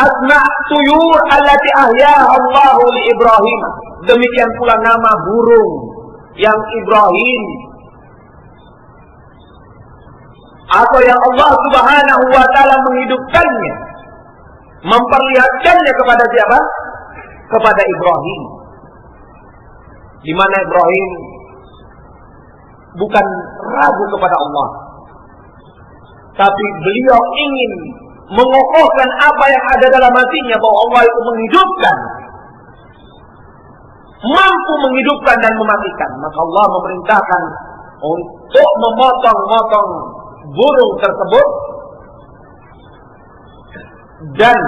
asma' tuyur allati ahyaha Allahu li Ibrahim. Demikian pula nama burung yang Ibrahim atau yang Allah Subhanahu wa Ta'ala menghidupkannya, memperlihatkannya kepada siapa? Kepada Ibrahim. Di mana Ibrahim bukan ragu kepada Allah, tapi beliau ingin mengokohkan apa yang ada dalam hatinya, bahwa Allah itu menghidupkan, mampu menghidupkan dan mematikan. Maka Allah memerintahkan untuk memotong-motong burung tersebut, dan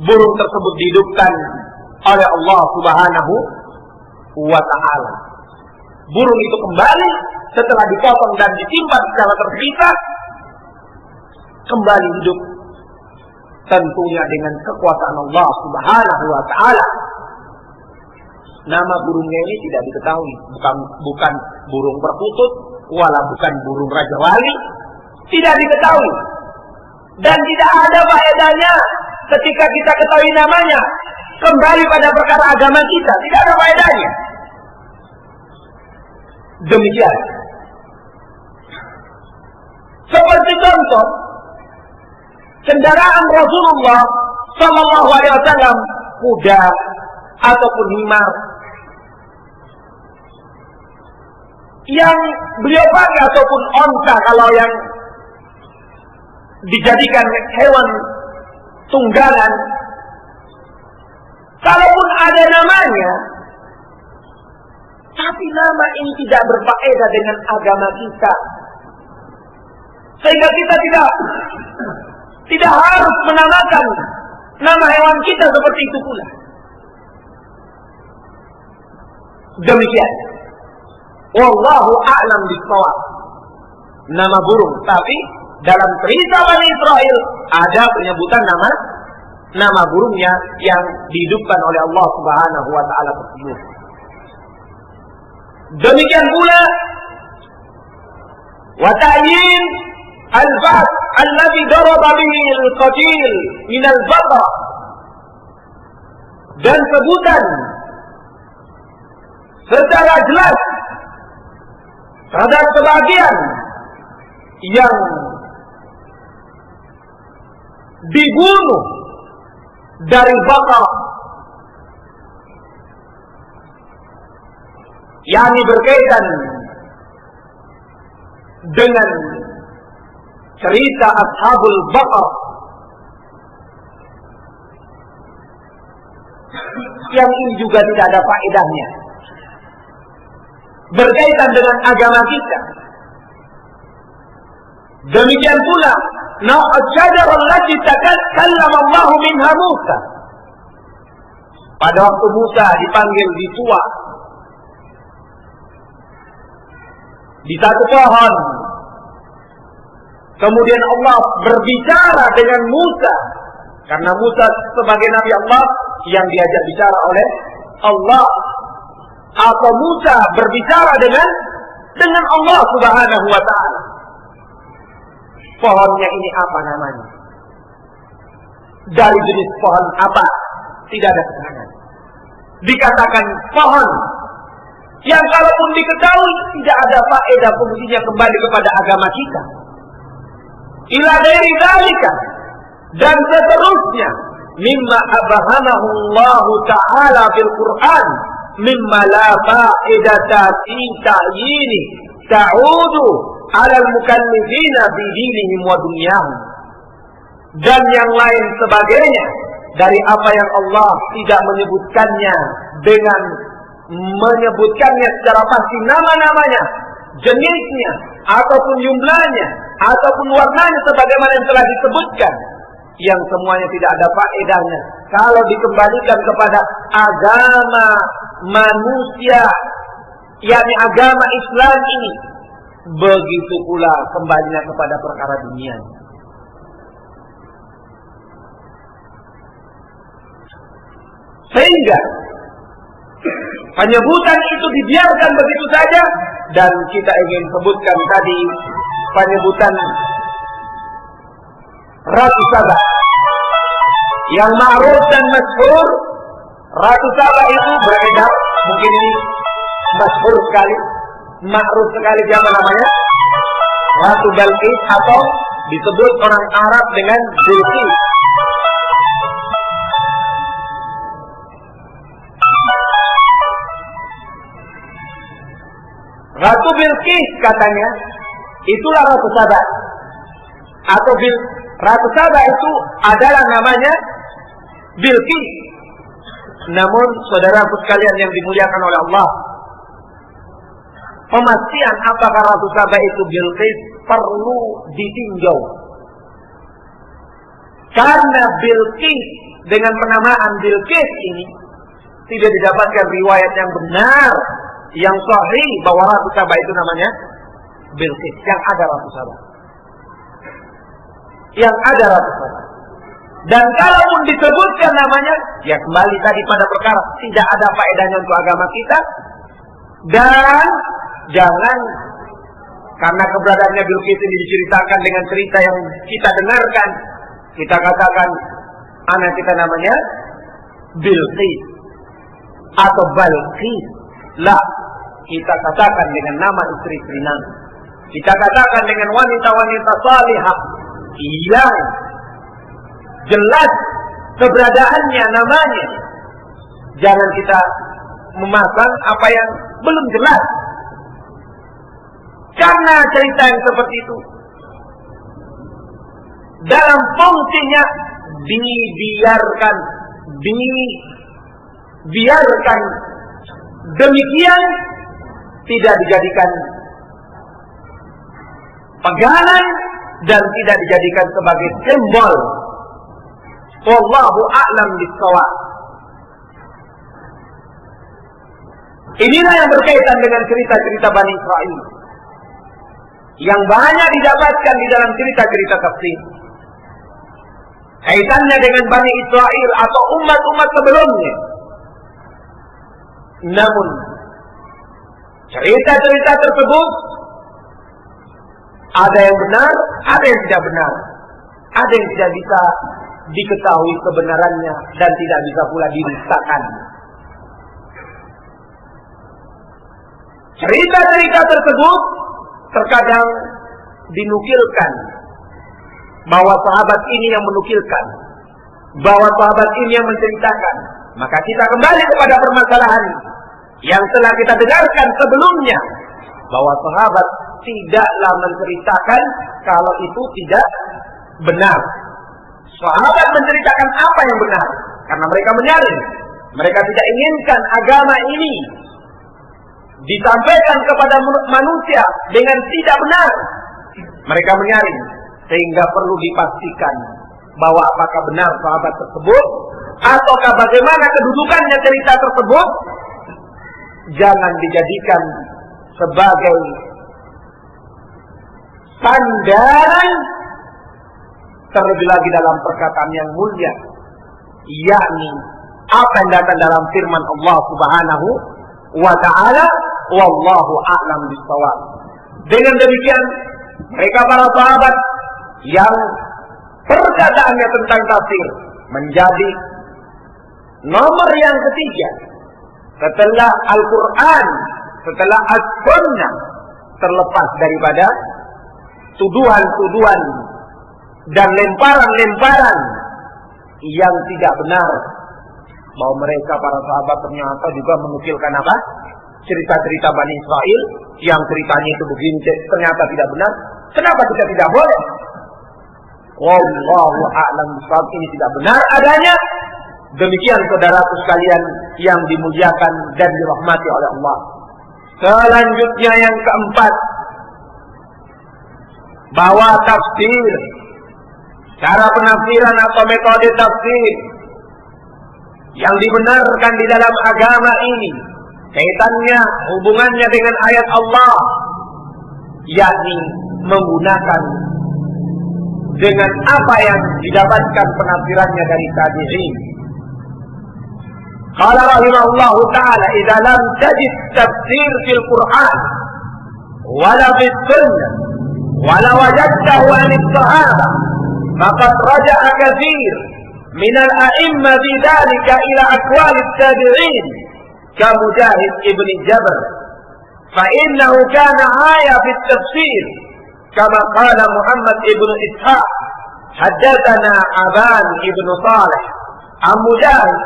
burung tersebut dihidupkan oleh Allah Subhanahu wa Ta'ala. Burung itu kembali setelah dipotong dan disimpan secara terpisah, kembali hidup, tentunya dengan kekuasaan Allah Subhanahu wa Ta'ala. Nama burungnya ini tidak diketahui, bukan burung perkutut, wala bukan burung Raja Wali, tidak diketahui. Dan tidak ada faedahnya ketika kita ketahui namanya, kembali pada perkara agama kita, tidak ada faedahnya. Demikian. Seperti contoh kendaraan Rasulullah Sallallahu Alaihi Wasallam, kuda ataupun himar yang beliau pakai, ataupun onta kalau yang dijadikan hewan tunggangan. Kalaupun ada namanya, tapi nama ini tidak berfaedah dengan agama kita, sehingga kita tidak harus menamakan nama hewan kita seperti itu pula. Demikian. Wallahu a'lam bishawab. Nama burung, tapi dalam cerita Bani Israel ada penyebutan nama burungnya yang dihidupkan oleh Allah Subhanahu wa Ta'ala tersebut. Demikian pula wa ta'yin al-ba'd alladhi daraba bihi al-qatil min al-baqar, dan sebutan secara jelas terhadap sebagian yang dibunuh dari bakar, yakni berkaitan dengan cerita Ashabul Baqarah, yang ini juga tidak ada faedahnya berkaitan dengan agama kita. Demikian pula Na'a-syajarah allati takallama Allahu minha Musa. Pada waktu Musa dipanggil di Tuwa, di satu pohon, kemudian Allah berbicara dengan Musa, karena Musa sebagai Nabi Allah yang diajak bicara oleh Allah, atau Musa berbicara dengan Allah Subhanahu wa ta'ala. Pohonnya ini apa namanya? Dari jenis pohon apa? Tidak ada keterangan. Dikatakan pohon yang kalaupun diketahui tidak ada faedah fungsinya kembali kepada agama kita. Ila ghairi dzalika, dan seterusnya mimma abhanahu Allah taala bil Quran mimma la fa'idata fi ta'yini ta'udu 'ala al-mukallifina bi dinihim wa dunyahum, dan yang lain sebagainya dari apa yang Allah tidak menyebutkannya dengan menyebutkannya secara pasti nama-namanya, jenisnya, ataupun jumlahnya, ataupun warnanya sebagaimana yang telah disebutkan, yang semuanya tidak ada faedahnya kalau dikembalikan kepada agama manusia, yakni agama Islam ini. Begitu pula kembalinya kepada perkara dunia. Sehingga penyebutan itu dibiarkan begitu saja, dan kita ingin sebutkan tadi penyebutan Ratu Saba yang ma'ruf dan masyhur. Ratu Saba itu beredar, mungkin ini masyhur sekali, ma'ruf sekali, siapa namanya? Ratu Balqis, atau disebut orang Arab dengan Bilqis. Ratu Bilqis katanya itulah Ratu Saba, atau Ratu Saba itu adalah namanya Bilqis. Namun saudaraku sekalian yang dimuliakan oleh Allah, pemastian apakah Ratu Saba itu Bilqis perlu ditinjau, karena Bilqis dengan penamaan Bilqis ini tidak didapatkan riwayat yang benar, yang sahih bahwa Ratu Saba itu namanya Bilqis. Yang ada Ratu Saba, yang ada Ratu Saba. Dan kalaupun disebutkan namanya, ya kembali tadi pada perkara tidak ada faedahnya untuk agama kita. Dan jangan karena keberadaannya Bilqis ini diceritakan dengan cerita yang kita dengarkan, kita katakan anak kita namanya Bilqis atau Balqis. Lah, kita katakan dengan nama istri-istri Nabi. Kita katakan dengan wanita-wanita salihah yang jelas keberadaannya, namanya. Jangan kita memasang apa yang belum jelas. Karena cerita yang seperti itu dalam fungsinya dibiarkan demikian, tidak dijadikan pegangan dan tidak dijadikan sebagai simbol. Wallahu a'lam bishawab. Inilah yang berkaitan dengan cerita-cerita Bani Israel yang banyak didapatkan di dalam cerita-cerita tafsir. Kaitannya dengan Bani Israel atau umat-umat sebelumnya. Namun cerita-cerita tersebut ada yang benar, ada yang tidak benar, ada yang tidak bisa diketahui kebenarannya dan tidak bisa pula didustakan. Cerita-cerita tersebut terkadang dinukilkan bahwa sahabat ini yang menukilkan, bahwa sahabat ini yang menceritakan. Maka kita kembali kepada permasalahan yang telah kita dengarkan sebelumnya, bahwa sahabat tidaklah menceritakan kalau itu tidak benar. Sahabat menceritakan apa yang benar karena mereka menyaring. Mereka tidak inginkan agama ini disampaikan kepada manusia dengan tidak benar. Mereka menyaring, sehingga perlu dipastikan bahwa apakah benar sahabat tersebut ataukah bagaimana kedudukannya cerita tersebut. Jangan dijadikan sebagai sandaran, terlebih lagi dalam perkataan yang mulia, yakni apa yang datang dalam firman Allah Subhanahu wa ta'ala, wallahu a'lam bishawab. Dengan demikian, mereka para sahabat yang perkataannya tentang tafsir menjadi nomor yang ketiga setelah Al-Quran, setelah As-Sunnah, terlepas daripada tuduhan-tuduhan dan lemparan-lemparan yang tidak benar, bahwa mereka para sahabat ternyata juga menukilkan apa? Cerita-cerita Bani Israel yang ceritanya itu begini, ternyata tidak benar. Kenapa kita tidak boleh? Wallahu a'lam bishawab, ini tidak benar adanya. Demikian saudaraku sekalian yang dimuliakan dan dirahmati oleh Allah. Selanjutnya yang keempat, bahwa tafsir, cara penafsiran atau metode tafsir yang dibenarkan di dalam agama ini, kaitannya, hubungannya dengan ayat Allah, yakni menggunakan dengan apa yang didapatkan penafsirannya dari tabi'in. Qala rahimahullahu ta'ala, idza lam tajid tafsir fil Qur'an wala fis sunnah wala wajadtahu an as-sahaba faqad raja'a katsir min al-a'imma fi dhalika ila aqwal at-tabi'in ka Mujahid ibn Jabr fa innahu kana aya fi at-tafsir kama qala Muhammad ibn Ishaq haddatsana Aban ibn Salih an Mujahid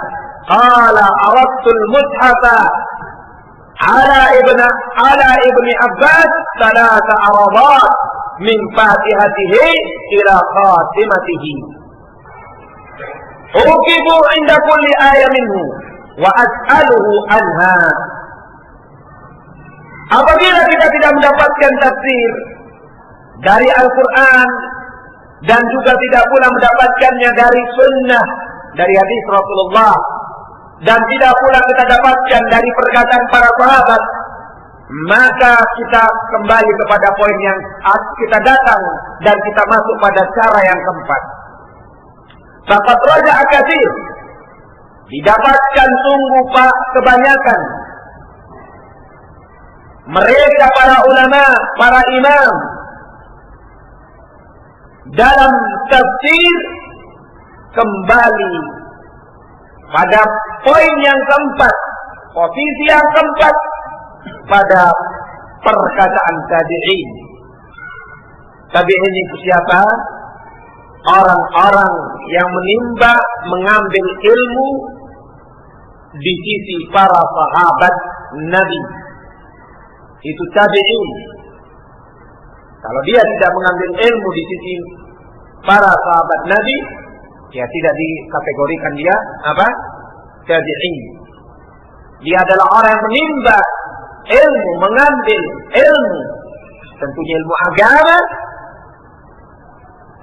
qala aradtu al-mushafa ala ibn Abbas thalatha aradat min fatihatihi ila khatimatihi uqibu inda kulli ayat minhu wa as'aluhu anha. Apabila kita tidak mendapatkan tafsir dari Al-Quran dan juga tidak pula mendapatkannya dari sunnah, dari hadis Rasulullah, dan tidak pula kita dapatkan dari perkataan para sahabat, maka kita kembali kepada poin yang kita datang dan kita masuk pada cara yang keempat. Faqad raja'a katsir, didapatkan sungguh kebanyakan mereka para ulama, para imam dalam tafsir kembali pada poin yang keempat, posisi yang keempat, pada perkataan tabi'in. Tabi'in itu siapa? Orang-orang yang menimba, mengambil ilmu di sisi para sahabat Nabi. Itu tabi'in. Kalau dia tidak mengambil ilmu di sisi para sahabat Nabi, ya tidak dikategorikan dia apa? Tabi'in. Dia adalah orang yang menimba ilmu, mengambil ilmu, tentunya ilmu agama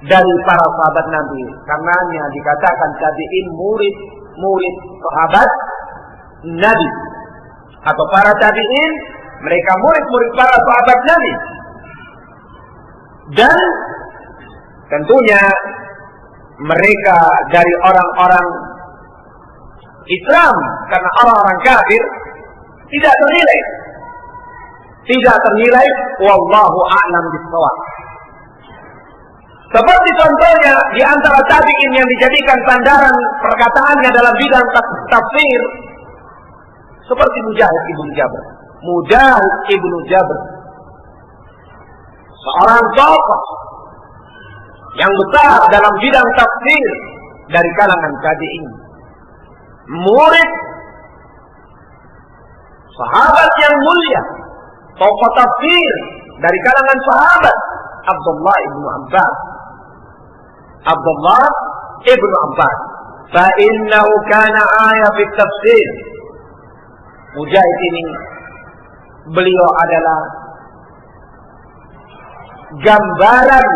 dari para sahabat Nabi. Karenanya dikatakan tabi'in murid sahabat Nabi, atau para tabi'in mereka murid-murid para sahabat Nabi. Dan tentunya mereka dari orang-orang Islam, karena orang-orang kafir tidak ternilai wallahu a'lam bishawab. Seperti contohnya di antara tabi'in yang dijadikan sandaran perkataannya dalam bidang tafsir, seperti Mujahid ibn Jabr. Mujahid ibn Jabr, seorang tokoh yang besar dalam bidang tafsir dari kalangan tabi'in, murid sahabat yang mulia, tokoh tafsir dari kalangan sahabat Abdullah ibn Abbas. Abdullah ibn Abbas, fa innahu kana ayat fi tafsir. Mujahid ini, beliau adalah gambaran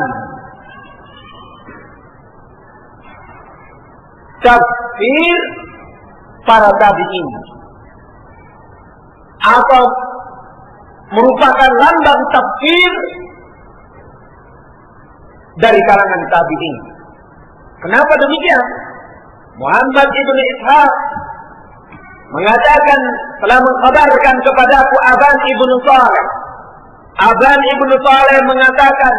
tafsir para tabi'in, atau merupakan lambang tafsir dari kalangan tabi'in. Kenapa demikian? Muhammad ibn Ishaq mengatakan, telah mengkhabarkan kepadaku Aban ibnu Saleh. Aban ibnu Saleh mengatakan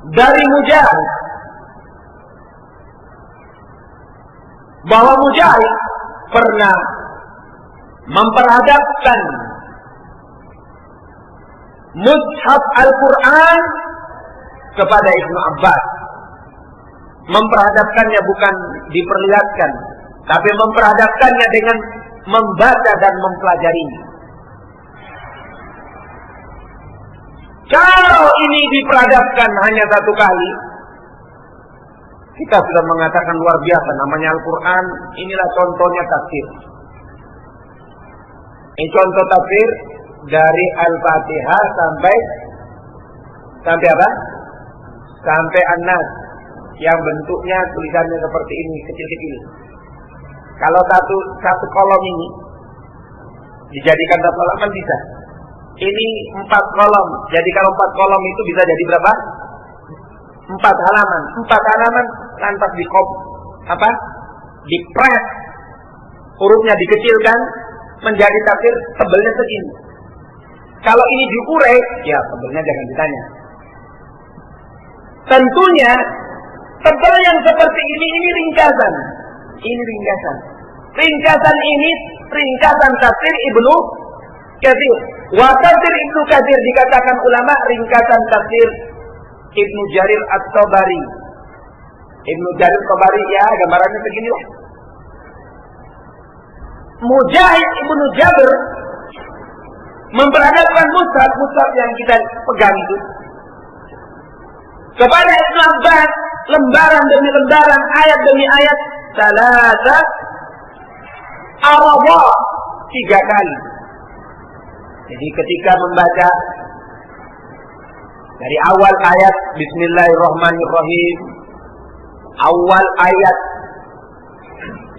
dari Mujahid bahwa Mujahid pernah memperhadapkan mushaf Al-Quran kepada Ibnu Abbas. Memperhadapkannya bukan diperlihatkan, tapi memperhadapkannya dengan membaca dan mempelajarinya. Kalau ini diperhadapkan hanya satu kali, kita sudah mengatakan luar biasa, namanya Al-Quran. Inilah contohnya tafsir. Ini contoh tafsir dari Al-Fatihah sampai apa? Sampai An-Nas, yang bentuknya tulisannya seperti ini, kecil-kecil. Kalau satu kolom ini dijadikan satu halaman bisa. Ini 4 kolom. Jadi kalau 4 kolom itu bisa jadi berapa? 4 halaman. 4 halaman lantas dipres, hurufnya dikecilkan menjadi tafsir, tebelnya segini. Kalau ini diurai, ya tebelnya jangan ditanya. Tentunya tebel yang seperti ini ringkasan. Ini ringkasan. Ringkasan ini ringkasan tafsir Ibnu Katsir. Wa tafsir Ibnu Katsir dikatakan ulama ringkasan tafsir Ibnu Jarir At-Tabari. Ibnu Jarir At-Tabari ya gambarannya begini lah. Mujahid Ibnu Jabir memperhadapkan mushaf yang kita pegang itu kepada Ibnu Abbas, lembaran demi lembaran, ayat demi ayat, salasa arabah, 3 kali. Jadi ketika membaca dari awal ayat Bismillahirrahmanirrahim, awal ayat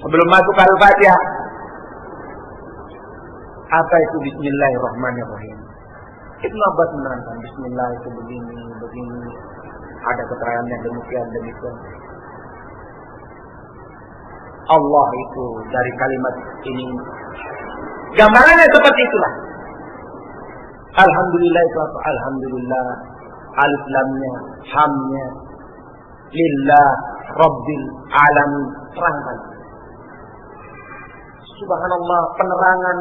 sebelum masuk Al-Fatihah, apa itu Bismillahirrahmanirrahim? Ibnu Abbas menerangkan Bismillah itu begini, ada keterangannya demikian. Allah itu dari kalimat ini, gambarannya seperti itulah. Alhamdulillah itu apa? Alhamdulillah, alif lamnya, hamnya, lillah, rabbil alamin, terangkan. Subhanallah, penerangan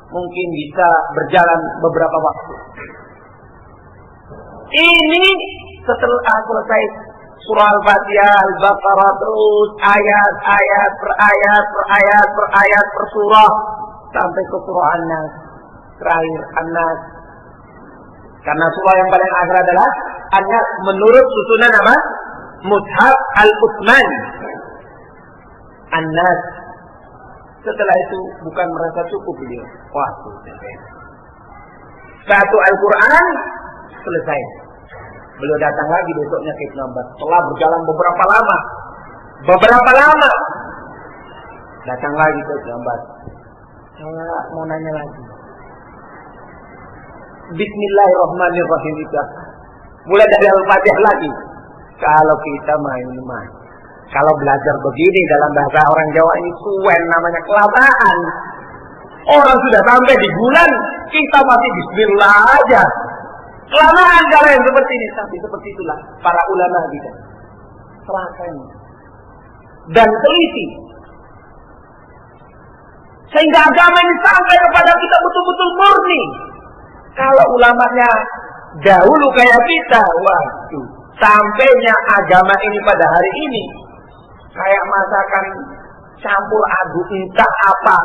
mungkin bisa berjalan beberapa waktu. Ini setelah selesai surah Al-Fatihah, Al-Baqarah, terus ayat per ayat per surah sampai ke surah An-Nas, terakhir An-Nas. Karena surah yang paling akhir adalah An-Nas menurut susunan apa? Mushaf Al-Utsman. An-Nas. Setelah itu bukan merasa cukup beliau. Wah, satu Al-Quran selesai. Beliau datang lagi besoknya ke Ibnu Abbas. Setelah berjalan beberapa lama, datang lagi ke Ibnu Abbas. Saya mau nanya lagi. Bismillahirrahmanirrahim itu apa? Mulai dari Al-Fatihah lagi. Kalau kita main. Kalau belajar begini dalam bahasa orang Jawa ini suwen, namanya kelamaan. Orang sudah sampai di bulan, kita masih bismillah aja. Kelamaan kalau yang seperti ini. Tapi seperti itulah para ulama kita. Telaten dan teliti. Sehingga agama ini sampai kepada kita betul-betul murni. Kalau ulamanya dahulu kayak kita, waduh, sampainya agama ini pada hari ini kayak masakan campur aduk entah apa.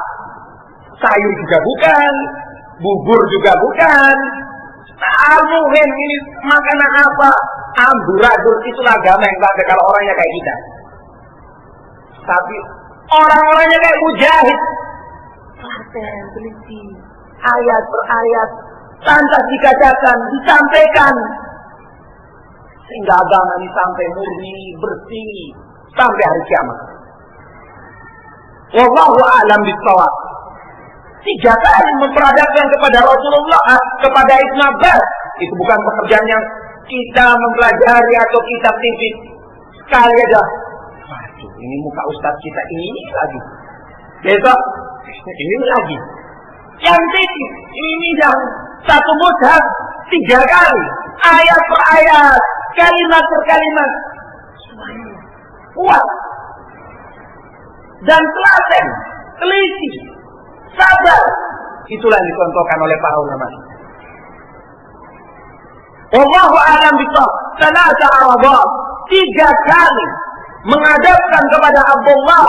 Sayur juga bukan, bubur juga bukan. Al-muhim ini makanan apa? Amburadul, itulah agama yang sampai kalau orangnya kayak kita. Tapi orang-orangnya kayak Mujahid, telaten, teliti, ayat per ayat, lantas dikatakan, disampaikan, sehingga agama ini sampai murni, bersih, sampai hari kiamat. Wallahu a'lam bishawab. 3 kali memperhadapkan kepada Rasulullah, kepada Ibnu Abbas. Itu bukan pekerjaan yang kita mempelajari atau kita tipis. Sekali aja. ini muka ustaz kita ini lagi. Besok ini lagi. Yang sedikit ini yang satu mushaf 3 kali, ayat per ayat, kalimat per kalimat, semuanya kuat dan telaten, teliti, sabar. Itulah yang dicontohkan oleh para ulama. Wallahu a'lam bishawab. Thalatha aradat, 3 kali menghadapkan kepada Abdullah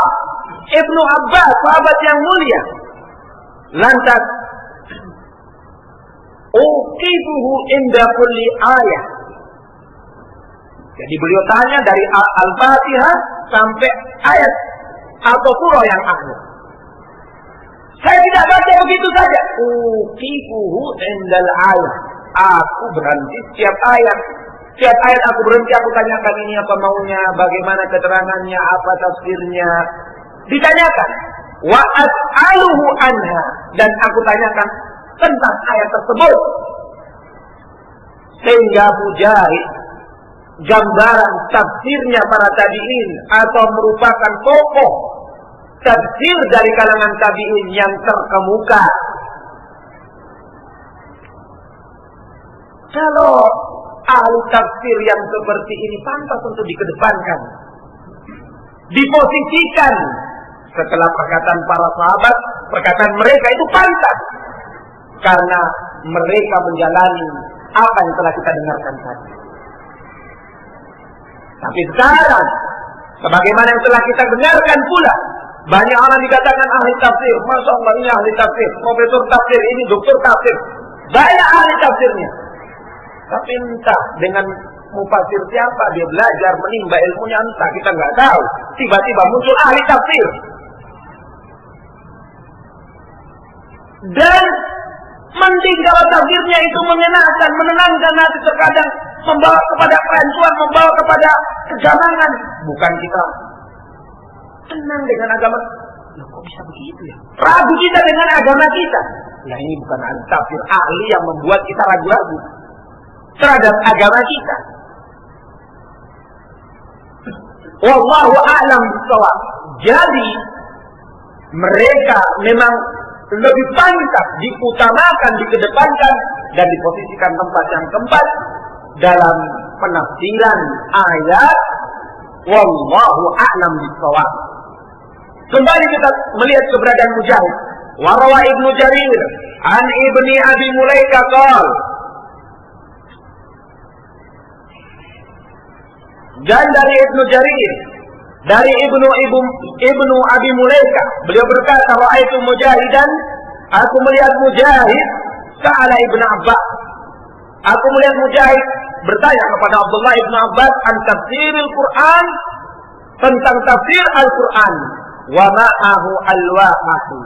Ibnu Abbas, sahabat yang mulia. Lantas uqifuhu inda kulli ayah. Jadi beliau tanya dari Al-Fatihah sampai ayat atau surah yang akhir. Saya tidak baca begitu saja. Uqifuhu indal ayah. Aku berhenti setiap ayat. Setiap ayat aku berhenti, aku tanyakan ini apa maunya, bagaimana keterangannya, apa tafsirnya. Ditanyakan. Wa as'aluhu anha, dan aku tanyakan tentang ayat tersebut. Sehingga Mujahid, gambaran tafsirnya para tabi'in atau merupakan tokoh tafsir dari kalangan tabi'in yang terkemuka. Kalau ahli tafsir yang seperti ini pantas untuk dikedepankan, diposisikan setelah perkataan para sahabat, perkataan mereka itu pantas karena mereka menjalani apa yang telah kita dengarkan tadi. Tapi sekarang, sebagaimana yang telah kita dengarkan pula, banyak orang dikatakan ahli tafsir. Masya Allah, ini ahli tafsir, profesor tafsir, ini doktor tafsir. Banyak ahli tafsirnya. Tapi entah dengan mufasir siapa dia belajar, menimba ilmunya, entah, kita nggak tahu. Tiba-tiba muncul ahli tafsir. Dan mending kalau tafsirnya itu menyenangkan, menenangkan hati, terkadang membawa kepada kerancuan, membawa kepada kejamangan. Bukan kita tenang dengan agama. Loh, kok bisa begitu ya? Ragu kita dengan agama kita. Nah, ini bukan ahli tafsir, ahli yang membuat kita ragu-ragu terhadap agama kita. Wallahu a'lam bishawab. Jadi mereka memang lebih pantas diutamakan, dikedepankan dan diposisikan tempat yang keempat dalam penafsiran ayat. Wallahu a'lam bishawab. Kembali kita melihat keberadaan Mujahid. Warawa Ibnu Jarir an Ibni Abi Mulaika qala, dan dari Ibnu Jarir, dari Ibnu Abi Mulaika, beliau berkata, ra'aitu Mujahidan, aku melihat Mujahid, sa'ala Ibnu Abbas, aku melihat Mujahid bertanya kepada Abdullah Ibnu Abbas an tafsiril Quran, tentang tafsir Al-Quran, wa ma'ahu alwahahu,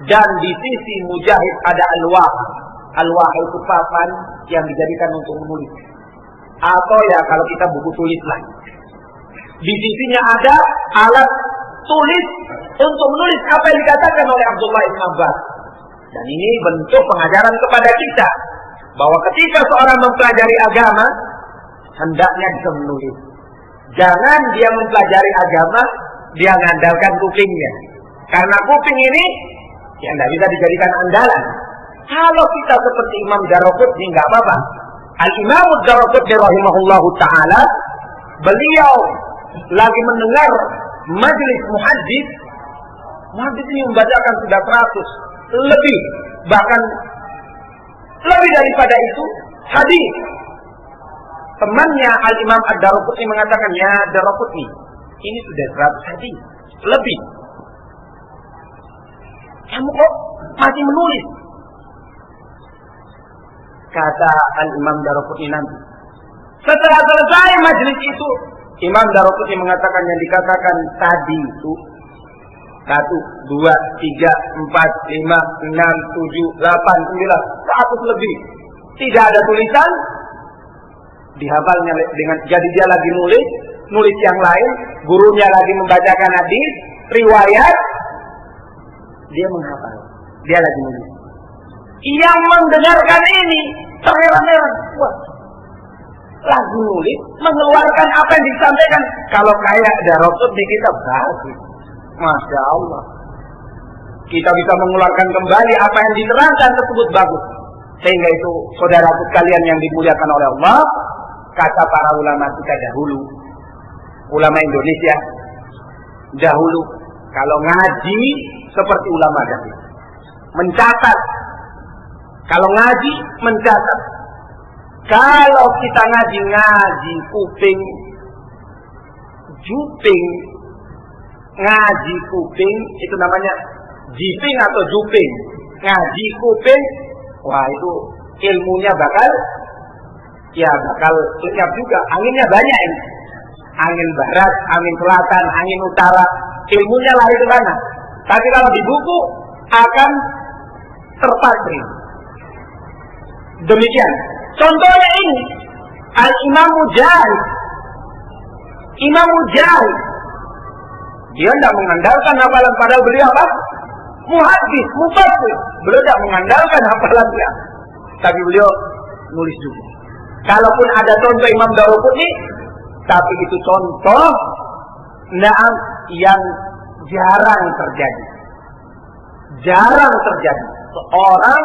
dan di sisi Mujahid ada alwah. Alwah itu papan yang dijadikan untuk menulis, atau ya kalau kita buku tulis lah. Di sisinya ada alat tulis untuk menulis apa yang dikatakan oleh Abdullah Ibn Abbas. Dan ini bentuk pengajaran kepada kita bahwa ketika seorang mempelajari agama, hendaknya bisa menulis. Jangan dia mempelajari agama, dia mengandalkan kupingnya. Karena kuping ini ya tidak bisa dijadikan andalan. Kalau kita seperti Imam Daraqutni nggak apa-apa. Al-Imam Daraqutni rahimahullahu ta'ala, beliau lagi mendengar majelis muhaddits. Muhaddits ini membacakan sudah 100 lebih, bahkan lebih daripada itu hadis. Temannya Al-Imam Ad-Daraqutni mengatakan, ya Daraqutni, ini sudah 100 hadis lebih, kamu kok masih menulis? Kata Al-Imam Daraqutni nanti, setelah selesai majelis itu, Imam Daraqutni mengatakan yang dikatakan tadi itu 1, 2, 3, 4, 5, 6, 7, 8, 9, 100 lebih. Tidak ada tulisan, dihafalnya dengan, jadi dia lagi nulis yang lain, gurunya lagi membacakan hadis, riwayat, dia menghafal, dia lagi nulis. Yang mendengarkan ini terheran-heran, wah, lagi nulis, mengeluarkan apa yang disampaikan. Kalau kayak darotut di kitab bagus, masya Allah. Kita bisa mengeluarkan kembali apa yang diterangkan tersebut bagus. Sehingga itu saudaraku sekalian yang dimuliakan oleh Allah, kata para ulama kita dahulu, ulama Indonesia dahulu, kalau ngaji seperti ulama dahulu, mencatat. Kalau ngaji mencatat. Kalau kita ngaji kuping, juping, ngaji kuping itu namanya jiping atau juping. Ngaji kuping, wah itu ilmunya bakal lenyap juga. Anginnya banyak ini. Angin barat, angin selatan, angin utara, ilmunya lari ke mana. Tapi kalau di buku akan terpatri. Demikian. Contohnya ini Al-Imam Mujahid. Imam Mujahid, dia tidak mengandalkan hafalan, padahal beliau apa? Muhaddis, mufassir. Beliau tidak mengandalkan hafalannya, tapi beliau nulis juga. Kalaupun ada contoh Imam Daruqutni, tapi itu contoh yang jarang terjadi. Jarang terjadi. Seorang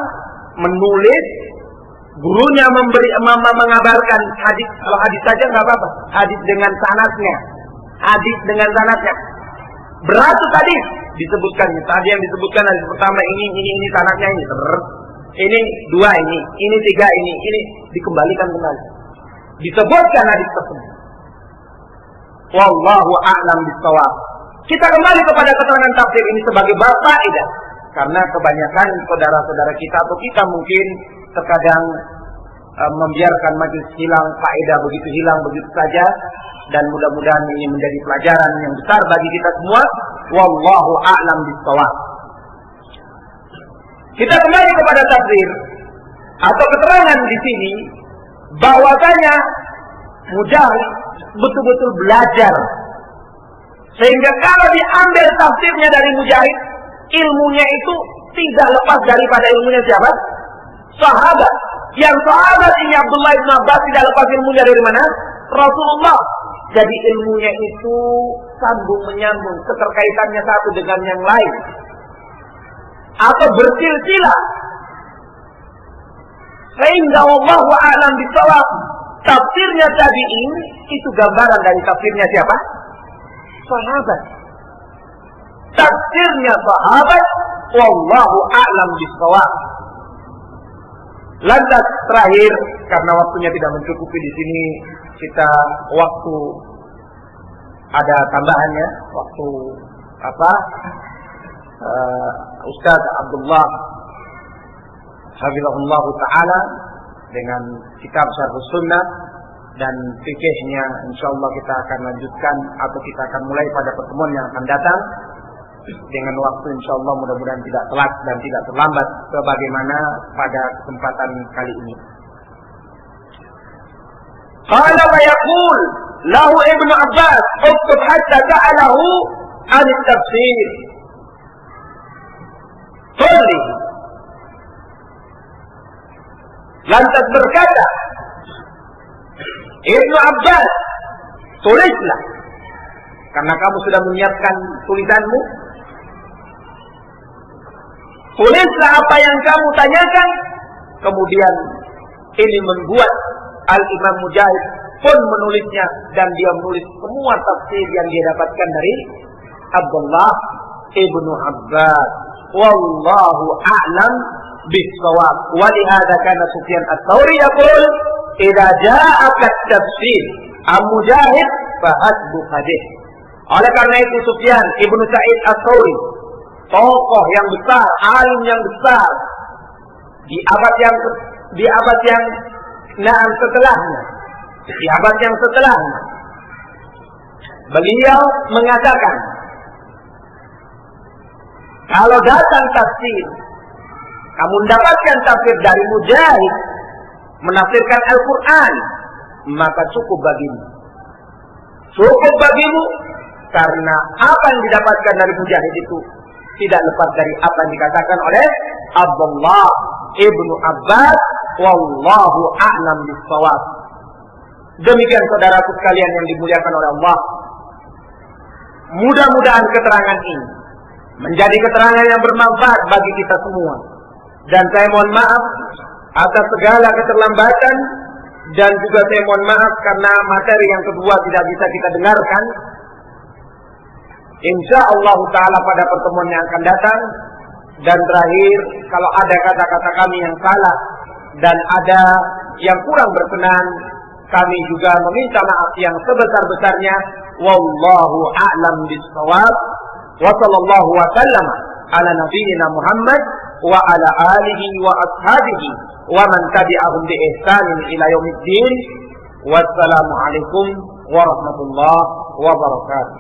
menulis, gurunya mengabarkan hadis. Kalau hadis saja nggak apa-apa. Hadis dengan sanadnya. Hadis dengan sanadnya. Beratus hadis disebutkan. Tadi yang disebutkan hadis pertama ini sanadnya ini. Ini dua ini tiga ini dikembalikan kembali. Disebutkan hadis tersebut. Wallahu a'lam bishawab. Kita kembali kepada keterangan tafsir ini sebagai faedah. Karena kebanyakan saudara-saudara kita atau kita mungkin terkadang membiarkan majelis hilang, faedah begitu saja, dan mudah-mudahan ini menjadi pelajaran yang besar bagi kita semua. Wallahu a'lam bishawab. Kita kembali kepada tafsir atau keterangan di sini bahwasanya Mujahid betul-betul belajar, sehingga kalau diambil tafsirnya dari Mujahid, ilmunya itu tidak lepas daripada ilmunya siapa? Sahabat. Yang sahabat ini Abdullah bin Abbas tidak lepas ilmunya dari mana? Rasulullah. Jadi ilmunya itu sambung menyambung, keterkaitannya satu dengan yang lain, atau bersilsilah. Sehingga wallahu a'lam bishawab, tafsirnya tabi'in itu gambaran dari tafsirnya siapa? Sahabat. Tafsirnya sahabat, wallahu a'lam bishawab. Lantas terakhir, karena waktunya tidak mencukupi di sini, kita waktu ada tambahannya, waktu Ustaz Abdullah Hafizahullah Ta'ala dengan kitab Syarhus Sunnah dan fikihnya, insyaallah kita akan lanjutkan atau kita akan mulai pada pertemuan yang akan datang dengan waktu insyaallah mudah-mudahan tidak telat dan tidak terlambat sebagaimana pada kesempatan kali ini. Qala wa yaqul lahu Ibnu Abbas uktub hatta ta'alahu an at-tafsir. Tulis. Lantas berkata Ibnu Abbas, tulislah, karena kamu sudah menyiapkan tulisanmu. Tulislah apa yang kamu tanyakan. Kemudian ini membuat Al-Imam Mujahid pun menulisnya, dan dia menulis semua tafsir yang dia dapatkan dari Abdullah Ibnu Abbas. Wallahu a'lam bis-shawab. Wa lihadza kana Sufyan ats-Tsauri yaqul idza ja'aka at-tafsir Mujahid fa hasbu hadith. Oleh karena itu Sufyan Ibnu Sa'id ats-Tsauri, tokoh yang besar, alim yang besar di abad yang setelahnya, beliau mengatakan, kalau datang tafsir, kamu mendapatkan tafsir dari Mujahid menafsirkan Al-Quran, maka cukup bagimu, karena apa yang didapatkan dari Mujahid itu tidak lepas dari apa yang dikatakan oleh Abdullah Ibnu Abbas. Wallahu a'lam bis-shawab. Demikian saudaraku sekalian yang dimuliakan oleh Allah. Mudah-mudahan keterangan ini menjadi keterangan yang bermanfaat bagi kita semua. Dan saya mohon maaf atas segala keterlambatan, dan juga saya mohon maaf karena materi yang kedua tidak bisa kita dengarkan. Insya Allah Ta'ala pada pertemuan yang akan datang. Dan terakhir, kalau ada kata-kata kami yang salah dan ada yang kurang berkenan, kami juga meminta maaf yang sebesar-besarnya. Wallahu a'lam bis-shawab. Wa sallallahu wa sallam ala nabiyyina Muhammad wa ala alihi wa ashabihi wa man tabi'ahum bi ihsanin ila yaumiddin. Wassalamu alaikum warahmatullahi wabarakatuh.